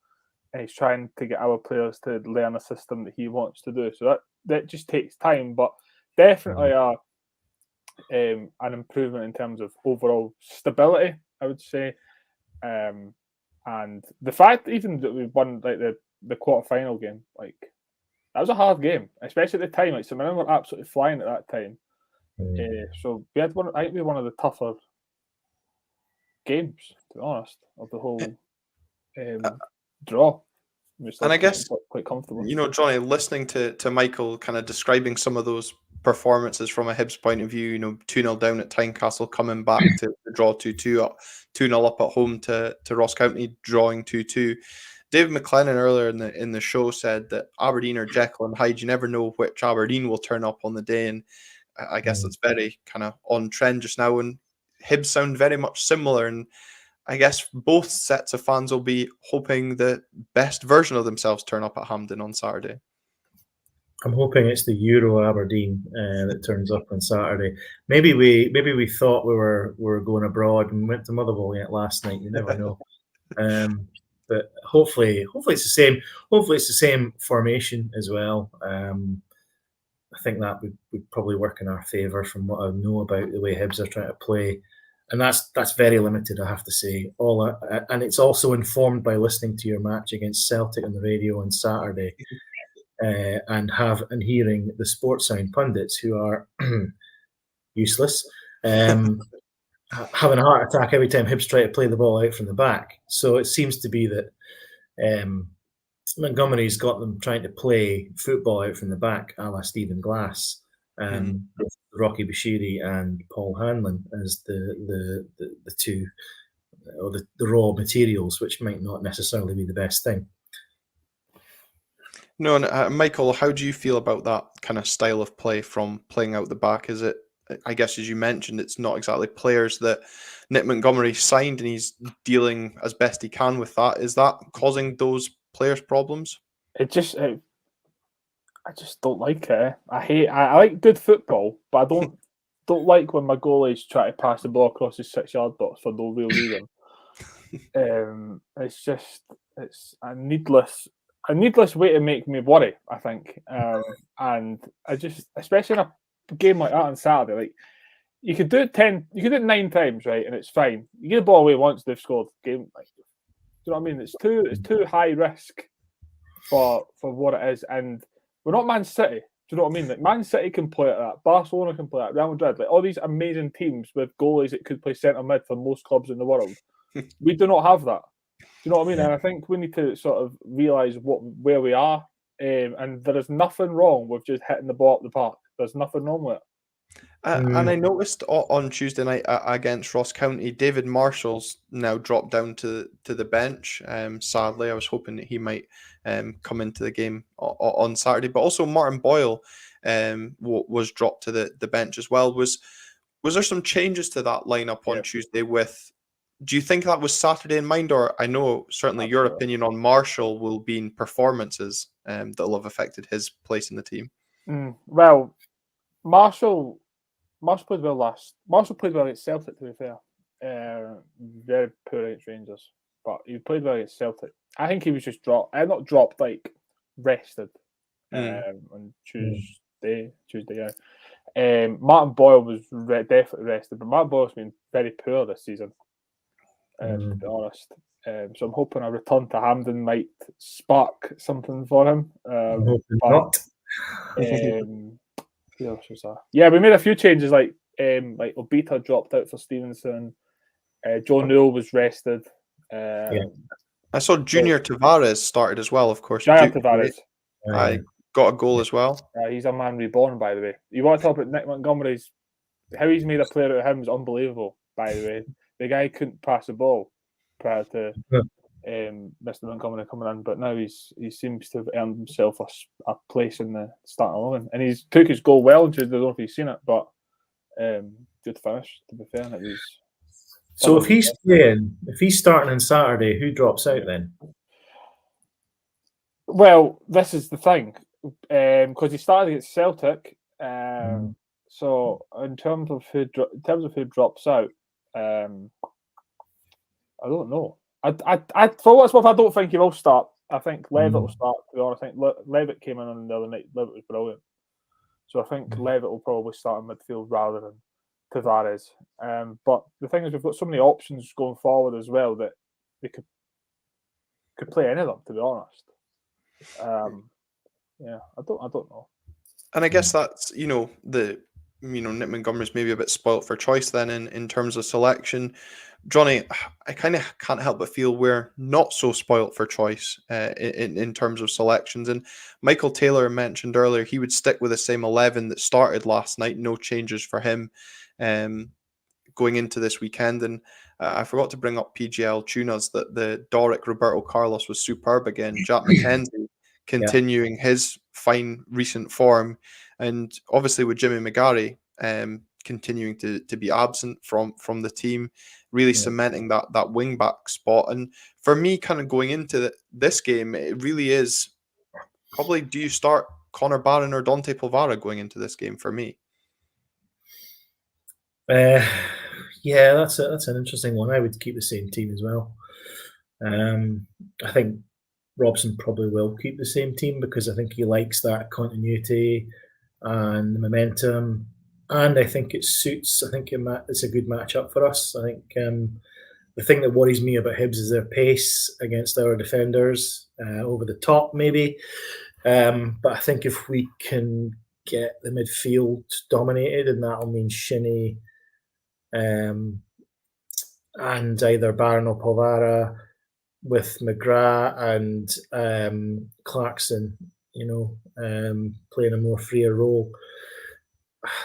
and he's trying to get our players to learn a system that he wants to do. So that just takes time, but definitely an improvement in terms of overall stability, I would say. And the fact even that we won like the quarter-final game, like that was a hard game, especially at the time. Like, some of them were absolutely flying at that time. So we had one of the tougher games, to be honest, of the whole draw. And I guess, quite comfortable. Johnny, listening to Michael kind of describing some of those performances from a Hibs point of view, 2-0 down at Tynecastle, coming back to draw 2-2, 2-0 up at home to Ross County, drawing 2-2. David McLennan earlier in the show said that Aberdeen are Jekyll and Hyde. You never know which Aberdeen will turn up on the day, and I guess that's very kind of on trend just now. And Hibs sound very much similar, and I guess both sets of fans will be hoping the best version of themselves turn up at Hampden on Saturday. I'm hoping it's the Euro Aberdeen that turns up on Saturday. Maybe we thought we were going abroad and went to Motherwell last night. You never know. But hopefully it's the same. Hopefully it's the same formation as well. I think that would probably work in our favour from what I know about the way Hibs are trying to play, and that's very limited, I have to say. And it's also informed by listening to your match against Celtic on the radio on Saturday, and hearing the Sports Sound pundits who are useless. Having a heart attack every time Hibs try to play the ball out from the back. So it seems to be that Montgomery's got them trying to play football out from the back, a la Stephen Glass, with Rocky Bashiri and Paul Hanlon as the two, or the raw materials, which might not necessarily be the best thing. No, and Michael, how do you feel about that kind of style of play from playing out the back? Is it, I guess, as you mentioned, it's not exactly players that Nick Montgomery signed, and he's dealing as best he can with that. Is that causing those players problems? I just don't like it. I like good football, but I don't like when my goalies try to pass the ball across the 6-yard box for no real reason. It's a needless way to make me worry, I think. And I just, especially in a game like that on Saturday, like, you could do it 9 times, right, and it's fine. You get the ball away once, they've scored. Game, like, do you know what I mean? It's too high risk for what it is, and we're not Man City. Do you know what I mean? Like, Man City can play at that, Barcelona can play at that, Real Madrid, like all these amazing teams with goalies that could play centre mid for most clubs in the world. We do not have that. Do you know what I mean? And I think we need to sort of realise where we are, and there is nothing wrong with just hitting the ball up the park. There's nothing wrong with it. And I noticed on Tuesday night against Ross County, David Marshall's now dropped down to the bench. Sadly, I was hoping that he might come into the game on Saturday. But also Martin Boyle was dropped to the bench as well. Was there some changes to that lineup on Tuesday? Do you think that was Saturday in mind? Or I know certainly your opinion on Marshall will be in performances that will have affected his place in the team. Well, Marshall played well Marshall played well against Celtic, to be fair. Very poor against Rangers, but he played well against Celtic. I think he was just not dropped, like rested on Tuesday. Yeah. Martin Boyle was definitely rested, but Martin Boyle's been very poor this season, to be honest. So I'm hoping a return to Hampden might spark something for him. Not. Who else was that? Yeah, we made a few changes, like Obita dropped out for Stevenson. Joe Newell was rested. I saw Junior Tavares started as well, of course. Tavares. I got a goal as well. He's a man reborn, by the way. You want to talk about Nick Montgomery's, how he's made a player out of him is unbelievable, by the way. The guy couldn't pass the ball prior to Mr. Montgomery coming in, but now he seems to have earned himself a place in the starting 11, and he's took his goal well. I don't know if you've seen it, but good finish, to be fair. So if he's starting on Saturday, who drops out then? Well, this is the thing, because he started against Celtic. So in terms of who drops out, I don't know. I for what's worth, I don't think he will start. I think Levitt will start. To be honest, I think Levitt came in on the other night. Levitt was brilliant. So I think Levitt will probably start in midfield rather than Tavares. But the thing is, we've got so many options going forward as well that they could play any of them. To be honest, I don't know. And I guess that's Nick Montgomery's maybe a bit spoilt for choice then in terms of selection. Jonny, I kind of can't help but feel we're not so spoilt for choice in terms of selections. And Michael Taylor mentioned earlier he would stick with the same 11 that started last night, no changes for him going into this weekend. And I forgot to bring up PGL Tunas that the Doric Roberto Carlos was superb again. Jack McKenzie continuing his fine recent form. And obviously with Jimmy McGarry continuing to be absent from the team, really cementing that wing back spot. And for me, kind of going into this game, it really is probably, do you start Connor Barron or Dante Polvara going into this game for me? Yeah, that's an interesting one. I would keep the same team as well. I think Robson probably will keep the same team because I think he likes that continuity and the momentum, and I think it suits. I think it's a good matchup for us. I think the thing that worries me about Hibs is their pace against our defenders over the top, maybe. But I think if we can get the midfield dominated, and that'll mean Shinnie and either Barron or Polvara with McGrath and Clarkson, playing a more freer role.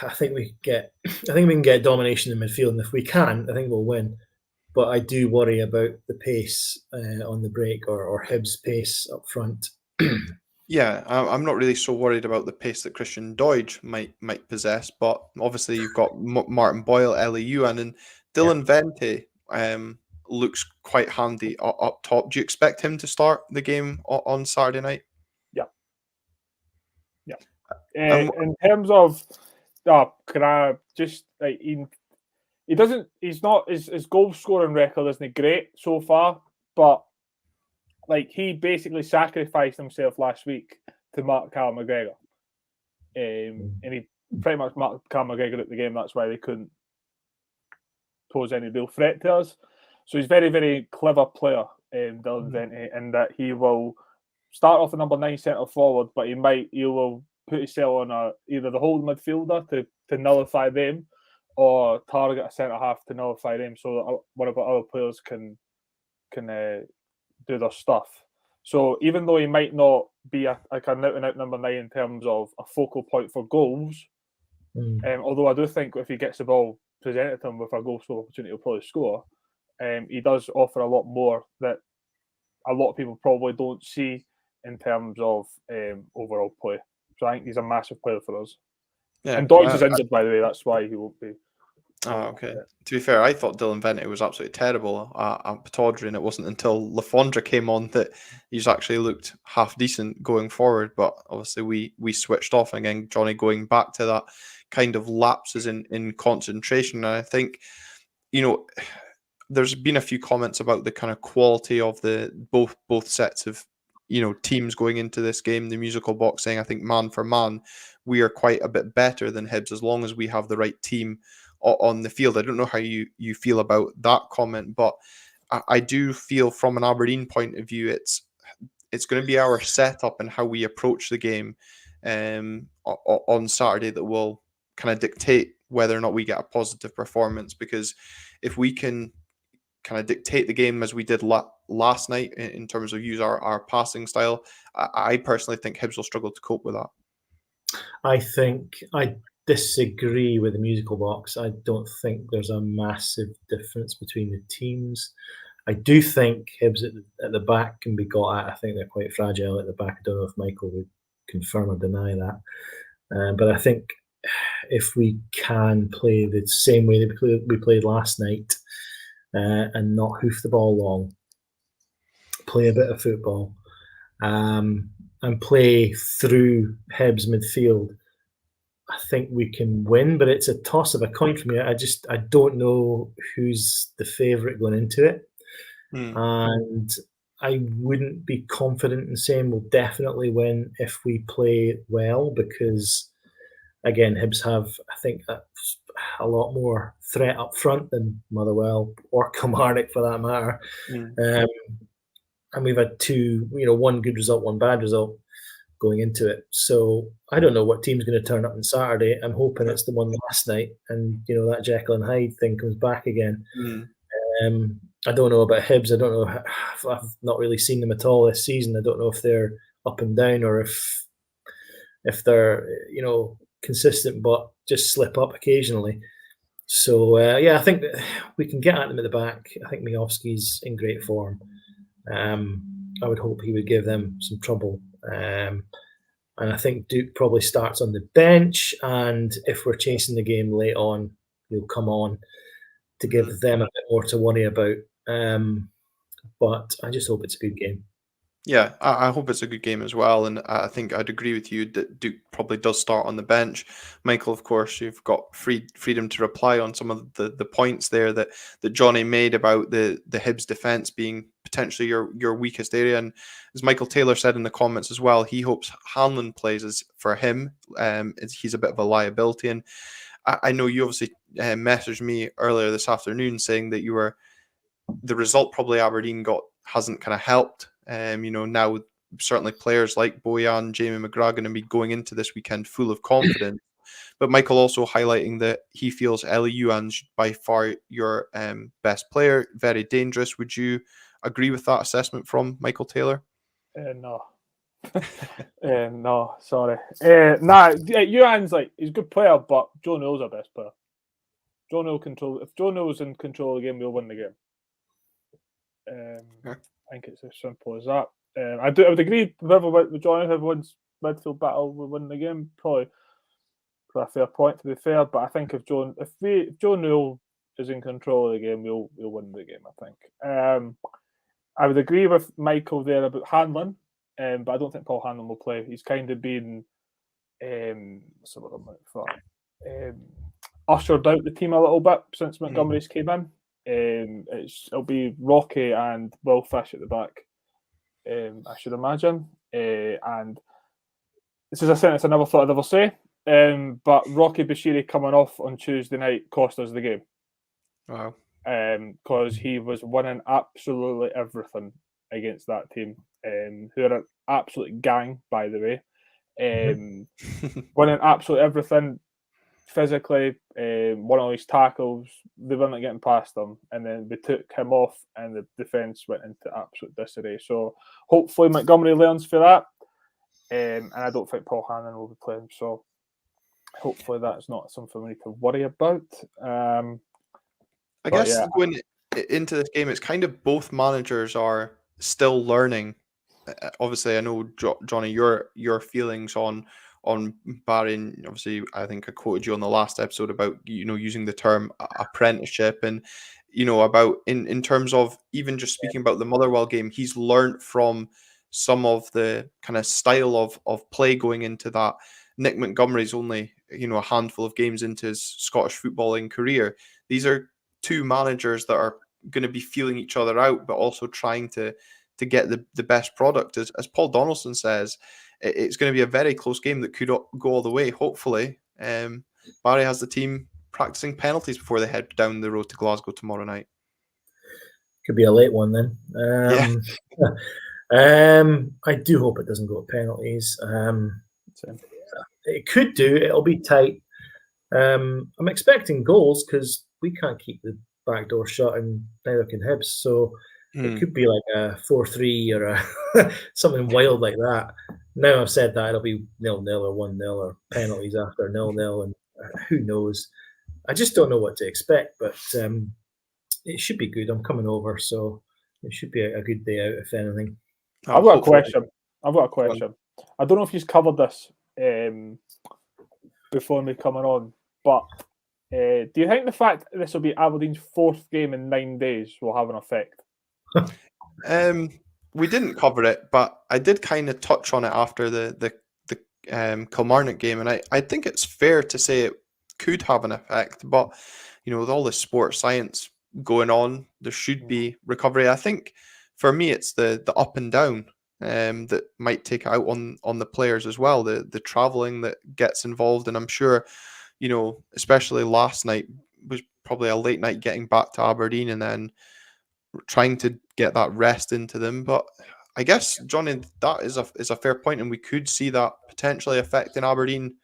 I think we can get domination in midfield, and if we can, I think we'll win. But I do worry about the pace on the break or Hibs' pace up front. Yeah, I'm not really so worried about the pace that Christian Doidge might possess, but obviously you've got Martin Boyle, Ellie Ewan, and Dylan Vente looks quite handy up top. Do you expect him to start the game on Saturday night? Yeah. In terms of, can I just he doesn't. He's not his goal scoring record isn't great so far, but he basically sacrificed himself last week to mark Calum McGregor, and he pretty much marked Calum McGregor at the game. That's why they couldn't pose any real threat to us. So he's very, very clever player, Dylan Vente, in that he will start off a number 9 centre forward, but he will put himself on either the holding midfielder to nullify them, or target a centre half to nullify them, so that one of our other players can do their stuff. So even though he might not be a out-and-out number 9 in terms of a focal point for goals, although I do think if he gets the ball presented to him with a goal score opportunity, he'll probably score. He does offer a lot more that a lot of people probably don't see in terms of overall play. So I think he's a massive player for us. Yeah, and Dodge is injured, by the way. That's why he won't be. Oh, okay. To be fair, I thought Dylan Vente was absolutely terrible at Pataudry, and it wasn't until Lafondra came on that he's actually looked half decent going forward. But obviously, we switched off, and again, Jonny going back to that kind of lapses in concentration. And I think, there's been a few comments about the kind of quality of the both sets of teams going into this game. The musical box saying, I think man for man, we are quite a bit better than Hibs as long as we have the right team on the field. I don't know how you feel about that comment, but I do feel from an Aberdeen point of view, it's going to be our setup and how we approach the game on Saturday that will kind of dictate whether or not we get a positive performance. Because if we can kind of dictate the game as we did last night in terms of use our passing style, I personally think Hibs will struggle to cope with that. I think I disagree with the musical box. I don't think there's a massive difference between the teams. I do think Hibs at the back can be got at. I think they're quite fragile at the back. I don't know if Michael would confirm or deny that. But I think if we can play the same way that we played last night and not hoof the ball long, play a bit of football, and play through Hibs midfield, I think we can win, but it's a toss of a coin for me. I don't know who's the favourite going into it. And I wouldn't be confident in saying we'll definitely win if we play well, because, again, Hibs have, I think, a lot more threat up front than Motherwell or Kilmarnock for that matter. And we've had one good result, one bad result going into it. So I don't know what team's going to turn up on Saturday. I'm hoping it's the one last night, and that Jekyll and Hyde thing comes back again. I don't know about Hibs. I don't know. I've not really seen them at all this season. I don't know if they're up and down or if they're consistent but just slip up occasionally. So I think we can get at them at the back. I think Miovski's in great form. I would hope he would give them some trouble. And I think Duke probably starts on the bench. And if we're chasing the game late on, he'll come on to give them a bit more to worry about. But I just hope it's a good game. Yeah, I hope it's a good game as well, and I think I'd agree with you that Duke probably does start on the bench. Michael, of course, you've got freedom to reply on some of the points there that Jonny made about the Hibs defence being potentially your weakest area, and as Michael Taylor said in the comments as well, he hopes Hanlon plays as for him. He's a bit of a liability, and I know you obviously messaged me earlier this afternoon saying that the result probably Aberdeen got hasn't kind of helped. Now certainly players like Bojan, Jamie McGrath going to be going into this weekend full of confidence. But Michael also highlighting that he feels Ellie Yuan's by far your best player, very dangerous. Would you agree with that assessment from Michael Taylor? No. No, sorry. Yuan's he's a good player, but Joe Neal's our best player. Joe Neal if Joe Neal's in control of the game, we'll win the game. I think it's as simple as that. I would agree with John. If everyone's midfield battle will win the game, probably for a fair point to be fair. But I think if Joe Neal is in control of the game, we'll win the game. I think. I would agree with Michael there about Hanlon, but I don't think Paul Hanlon will play. He's kind of been ushered out the team a little bit since Montgomery's came in. It'll be Rocky and Will Fish at the back, I should imagine. And this is a sentence I never thought I'd ever say. But Rocky Bashiri coming off on Tuesday night cost us the game. Wow. Because he was winning absolutely everything against that team, who are an absolute gang, by the way. Winning absolutely everything. Physically, one of his tackles, they weren't getting past them, and then they took him off, and the defence went into absolute disarray. So hopefully Montgomery learns for that, and I don't think Paul Hanlon will be playing. So hopefully that's not something we need to worry about. I guess going into this game, it's kind of both managers are still learning. Obviously, I know Jonny, your feelings on Barry, and obviously I think I quoted you on the last episode about using the term apprenticeship, and about in terms of even just speaking about the Motherwell game, he's learned from some of the kind of style of play going into that. Nick Montgomery's only a handful of games into his Scottish footballing career. These are two managers that are going to be feeling each other out, but also trying to get the best product. As Paul Donaldson says, it's going to be a very close game that could go all the way, hopefully. Barry has the team practicing penalties before they head down the road to Glasgow tomorrow night. Could be a late one then. I do hope it doesn't go to penalties. It could do. It'll be tight. I'm expecting goals because we can't keep the back door shut and neither can Hibs. So it could be like a 4-3 or something wild like that. Now I've said that, it'll be 0-0 or 1-0 or penalties after 0-0, and who knows. I just don't know what to expect, but it should be good. I'm coming over, so it should be a good day out, if anything. I've got a question. I don't know if you've covered this before me coming on, but do you think the fact that this will be Aberdeen's 4th game in 9 days will have an effect? We didn't cover it, but I did kind of touch on it after the Kilmarnock game, and I think it's fair to say it could have an effect. But with all this sports science going on, there should be recovery. I think for me, it's the up and down that might take out on the players as well. The traveling that gets involved, and I'm sure especially last night was probably a late night getting back to Aberdeen and then trying to get that rest into them. But I guess, Jonny, that is a fair point, and we could see that potentially affecting Aberdeen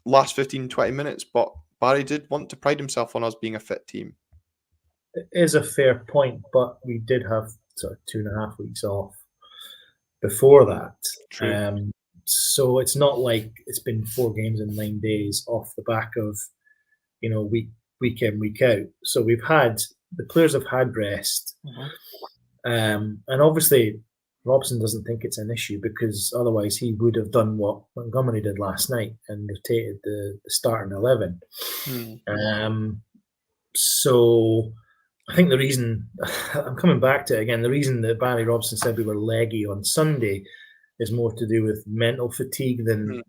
last 15-20 minutes. But Barry did want to pride himself on us being a fit team. it is a fair point, but we did have sort of 2.5 weeks off before that. True. So it's not like it's been 4 games in 9 days off the back of, week in, week out. So the players have had rest. And obviously Robson doesn't think it's an issue, because otherwise he would have done what Montgomery did last night and rotated the starting 11. So I think the reason, I'm coming back to it again, the reason that Barry Robson said we were leggy on Sunday is more to do with mental fatigue than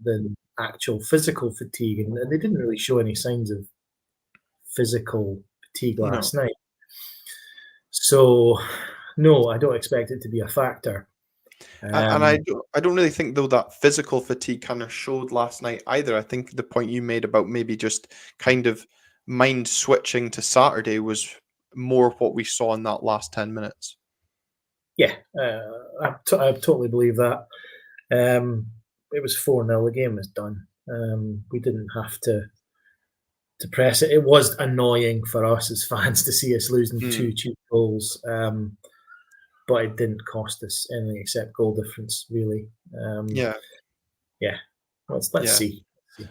actual physical fatigue. And they didn't really show any signs of physical fatigue last night. So, no, I don't expect it to be a factor. And I don't really think, though, that physical fatigue kind of showed last night either. I think the point you made about maybe just kind of mind switching to Saturday was more what we saw in that last 10 minutes. Yeah, I totally believe that. It was 4-0. The game was done. We didn't have to press it. It was annoying for us as fans to see us losing 2 cheap goals, but it didn't cost us anything except goal difference, really. Let's see.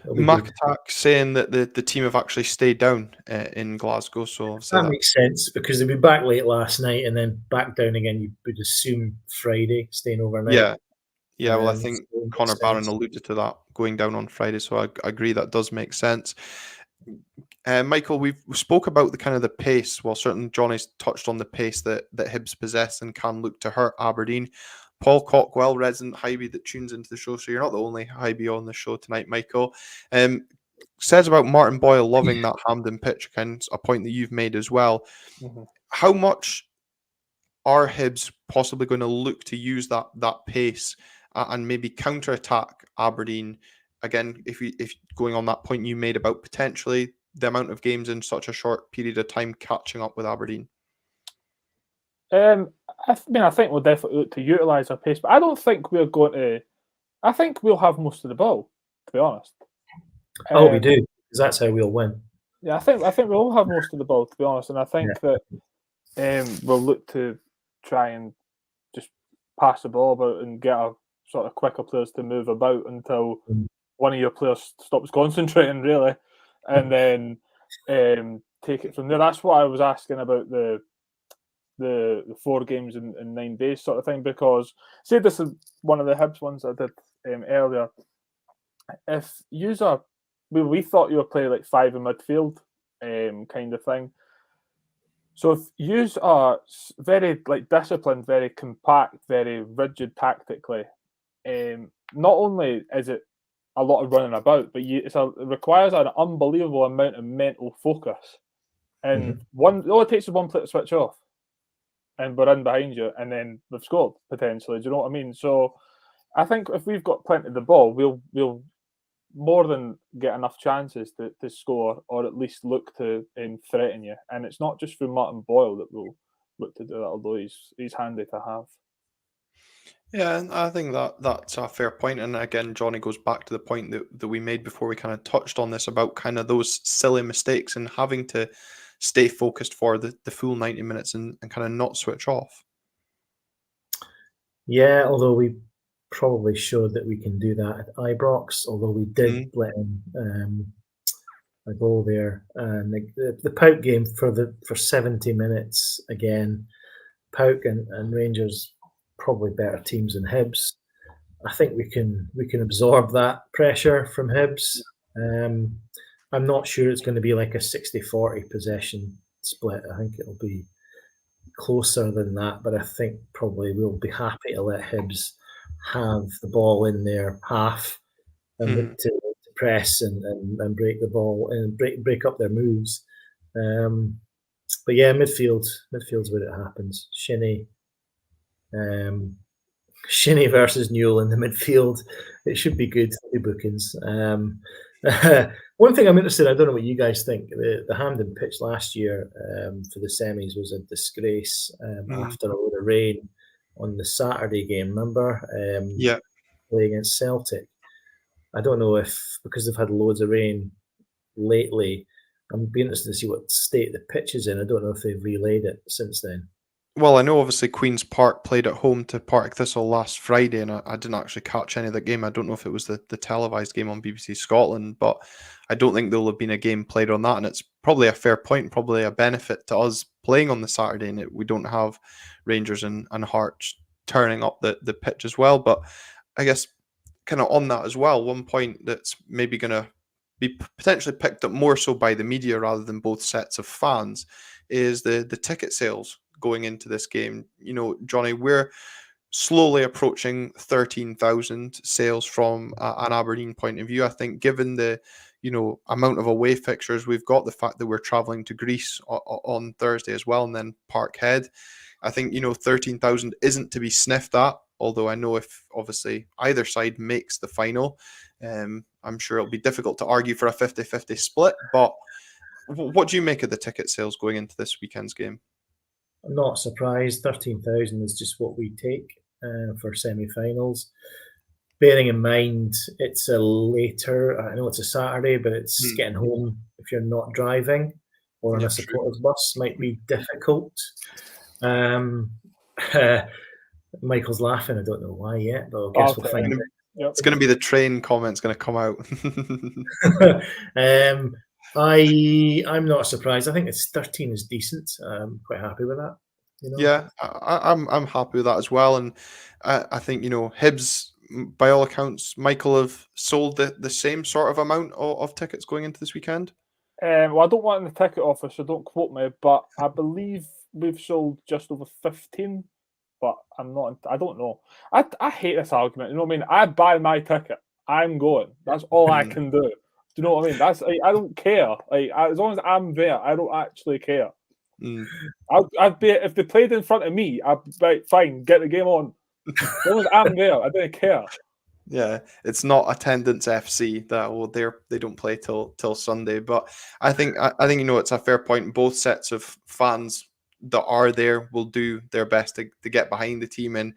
McAttack saying that the team have actually stayed down in Glasgow, so that makes sense, because they'd be back late last night and then back down again. You would assume Friday, staying overnight. Yeah. Well, I think Connor Barron alluded to that, going down on Friday, so I agree that does make sense. Michael, we spoke about the kind of the pace. Well, certainly Johnny's touched on the pace that Hibs possess and can look to hurt Aberdeen. Paul Cockwell, resident Hibby that tunes into the show, so you're not the only Hibby on the show tonight, Michael, says about Martin Boyle loving that Hampden pitch, again, a point that you've made as well. How much are Hibs possibly going to look to use that pace and maybe counter-attack Aberdeen? Again, if going on that point you made about potentially the amount of games in such a short period of time catching up with Aberdeen. I think we'll definitely look to utilise our pace, but I don't think we're going to. I think we'll have most of the ball, to be honest. I hope we do, because that's how we'll win. Yeah, I think we'll have most of the ball, to be honest, and I think that we'll look to try and just pass the ball about and get our sort of quicker players to move about until one of your players stops concentrating, really, and then take it from there. That's what I was asking about the 4 games in 9 days sort of thing, because say this is one of the Hibs ones I did earlier. If we thought you were playing like 5 in midfield kind of thing. So if you are very disciplined, very compact, very rigid tactically, not only is it a lot of running about, but it requires an unbelievable amount of mental focus. And all it takes is one player to switch off, and we're in behind you, and then we've scored potentially. Do you know what I mean? So I think if we've got plenty of the ball, we'll more than get enough chances to score, or at least look to threaten you. And it's not just through Martin Boyle that we'll look to do that, although he's handy to have. Yeah, and I think that's a fair point. And again, Johnny goes back to the point that we made before we kind of touched on this about kind of those silly mistakes and having to stay focused for the full 90 minutes and kind of not switch off. Yeah, although we probably showed that we can do that at Ibrox, although we did let in a goal there. And the Pauk game for 70 minutes, again, Pauk and Rangers probably better teams than Hibs. I think we can absorb that pressure from Hibs. I'm not sure it's going to be like a 60-40 possession split. I think it'll be closer than that, but I think probably we'll be happy to let Hibs have the ball in their half and look to press and break the ball and break up their moves. But yeah, midfield's where it happens. Shinnie versus Newell in the midfield. It should be good. The bookings. One thing I'm interested in, I don't know what you guys think. The Hampden pitch last year for the semis was a disgrace after a load of rain on the Saturday game. Remember? Playing against Celtic. I don't know if because they've had loads of rain lately, I'm be interested to see what state the pitch is in. I don't know if they've relayed it since then. Well, I know obviously Queen's Park played at home to Partick Thistle last Friday, and I didn't actually catch any of that game. I don't know if it was the televised game on BBC Scotland, but I don't think there'll have been a game played on that, and it's probably a fair point, probably a benefit to us playing on the Saturday, and we don't have Rangers and Hearts turning up the pitch as well. But I guess kind of on that as well, one point that's maybe going to be potentially picked up more so by the media rather than both sets of fans is the ticket sales going into this game. You know, Johnny, we're slowly approaching 13,000 sales from an Aberdeen point of view. I think given the, amount of away fixtures we've got, the fact that we're travelling to Greece on Thursday as well, and then Parkhead, I think, 13,000 isn't to be sniffed at, although I know if obviously either side makes the final, I'm sure it'll be difficult to argue for a 50-50 split. But what do you make of the ticket sales going into this weekend's game? I'm not surprised. 13,000 is just what we take for semi-finals. Bearing in mind it's a later, I know it's a Saturday, but it's getting home if you're not driving or on a supporters bus might be difficult. Michael's laughing. I don't know why yet, but I guess we'll find out. It's going to be the train comment's going to come out. I'm not surprised. I think it's 13 is decent. I'm quite happy with that. Yeah, I'm happy with that as well. And I think, Hibs, by all accounts, Michael, have sold the same sort of amount of tickets going into this weekend. Well, I don't want in the ticket office, so don't quote me, but I believe we've sold just over 15. But I'm not. I don't know. I hate this argument. You know what I mean? I buy my ticket. I'm going. That's all I can do. Do you know what I mean? That's I don't care. As long as I'm there, I don't actually care. I'd be if they played in front of me. I'd be fine. Get the game on. As long as I'm there, I don't care. Yeah, it's not attendance FC that they don't play till Sunday. But I think it's a fair point. Both sets of fans that are there will do their best to get behind the team, and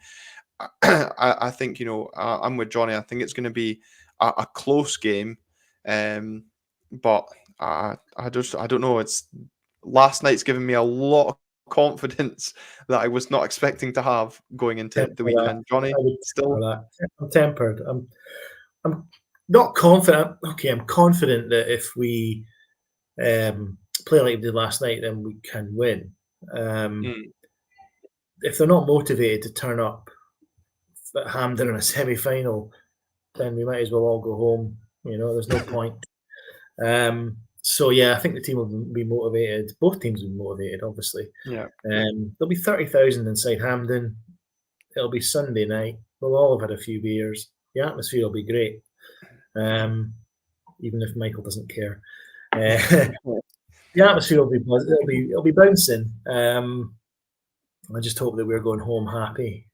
I think I'm with Johnny. I think it's going to be a close game, but I don't know. It's last night's given me a lot of confidence that I was not expecting to have going into the weekend. Johnny, still, I'm tempered. I'm not confident. Okay, I'm confident that if we play like we did last night, then we can win. If they're not motivated to turn up at Hampden in a semi-final, then we might as well all go home. There's no point. So yeah, I think the team will be motivated. Both teams will be motivated, obviously. Yeah. There'll be 30,000 inside Hampden. It'll be Sunday night. We'll all have had a few beers. The atmosphere will be great, even if Michael doesn't care. The atmosphere will be it'll be bouncing. I just hope that we're going home happy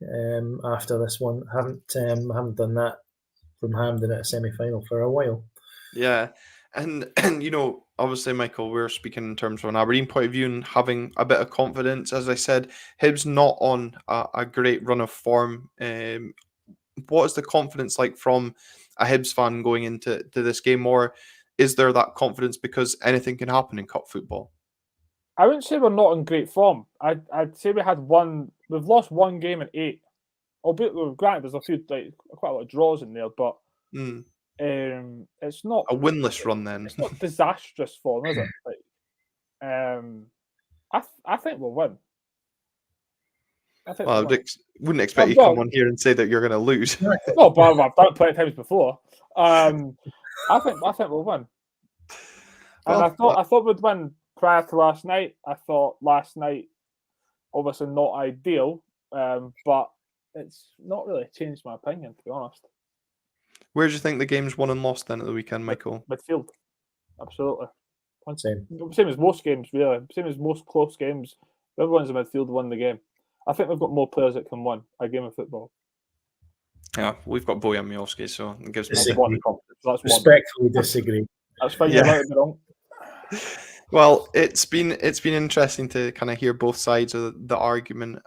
after this one. I haven't done that from Hampden at a semi-final for a while. Yeah, and obviously, Michael, we're speaking in terms of an Aberdeen point of view and having a bit of confidence. As I said, Hibs not on a great run of form. What is the confidence like from a Hibs fan going into this game, or is there that confidence because anything can happen in cup football? I wouldn't say we're not in great form. I'd say we've lost one game in 8. Albeit, granted, there's a few quite a lot of draws in there, but it's not a winless run. Then it's not disastrous form, is it? I think we'll win. I wouldn't expect you to come on here and say that you're going to lose. No, but I've done it plenty of times before. I think we'll win. And I thought we'd win prior to last night. I thought last night, obviously not ideal, but it's not really changed my opinion, to be honest. Where do you think the game's won and lost then at the weekend, Michael? Midfield, absolutely. Same as most games, really. Same as most close games. Everyone's in midfield won the game. I think we've got more players that can win a game of football. Yeah, we've got Bojan Miovski, so it gives me confidence. Respectfully disagree. That's fine. You're right, wrong. Well, it's been interesting to kind of hear both sides of the argument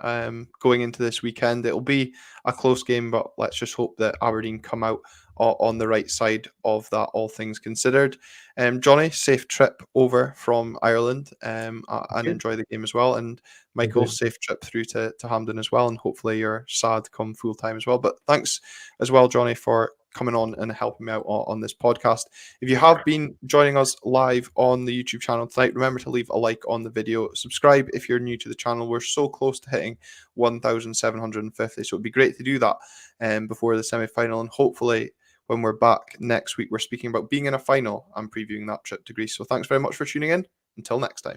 going into this weekend. It'll be a close game, but let's just hope that Aberdeen come out on the right side of that, all things considered. Jonny, safe trip over from Ireland, and enjoy the game as well. And Michael, safe trip through to Hampden as well, and hopefully you're sad come full time as well. But thanks as well, Jonny, for coming on and helping me out on this podcast. If you have been joining us live on the YouTube channel tonight, remember to leave a like on the video. Subscribe if you're new to the channel. We're so close to hitting 1,750, so it'd be great to do that before the semi-final, and hopefully when we're back next week, we're speaking about being in a final and previewing that trip to Greece. So thanks very much for tuning in. Until next time.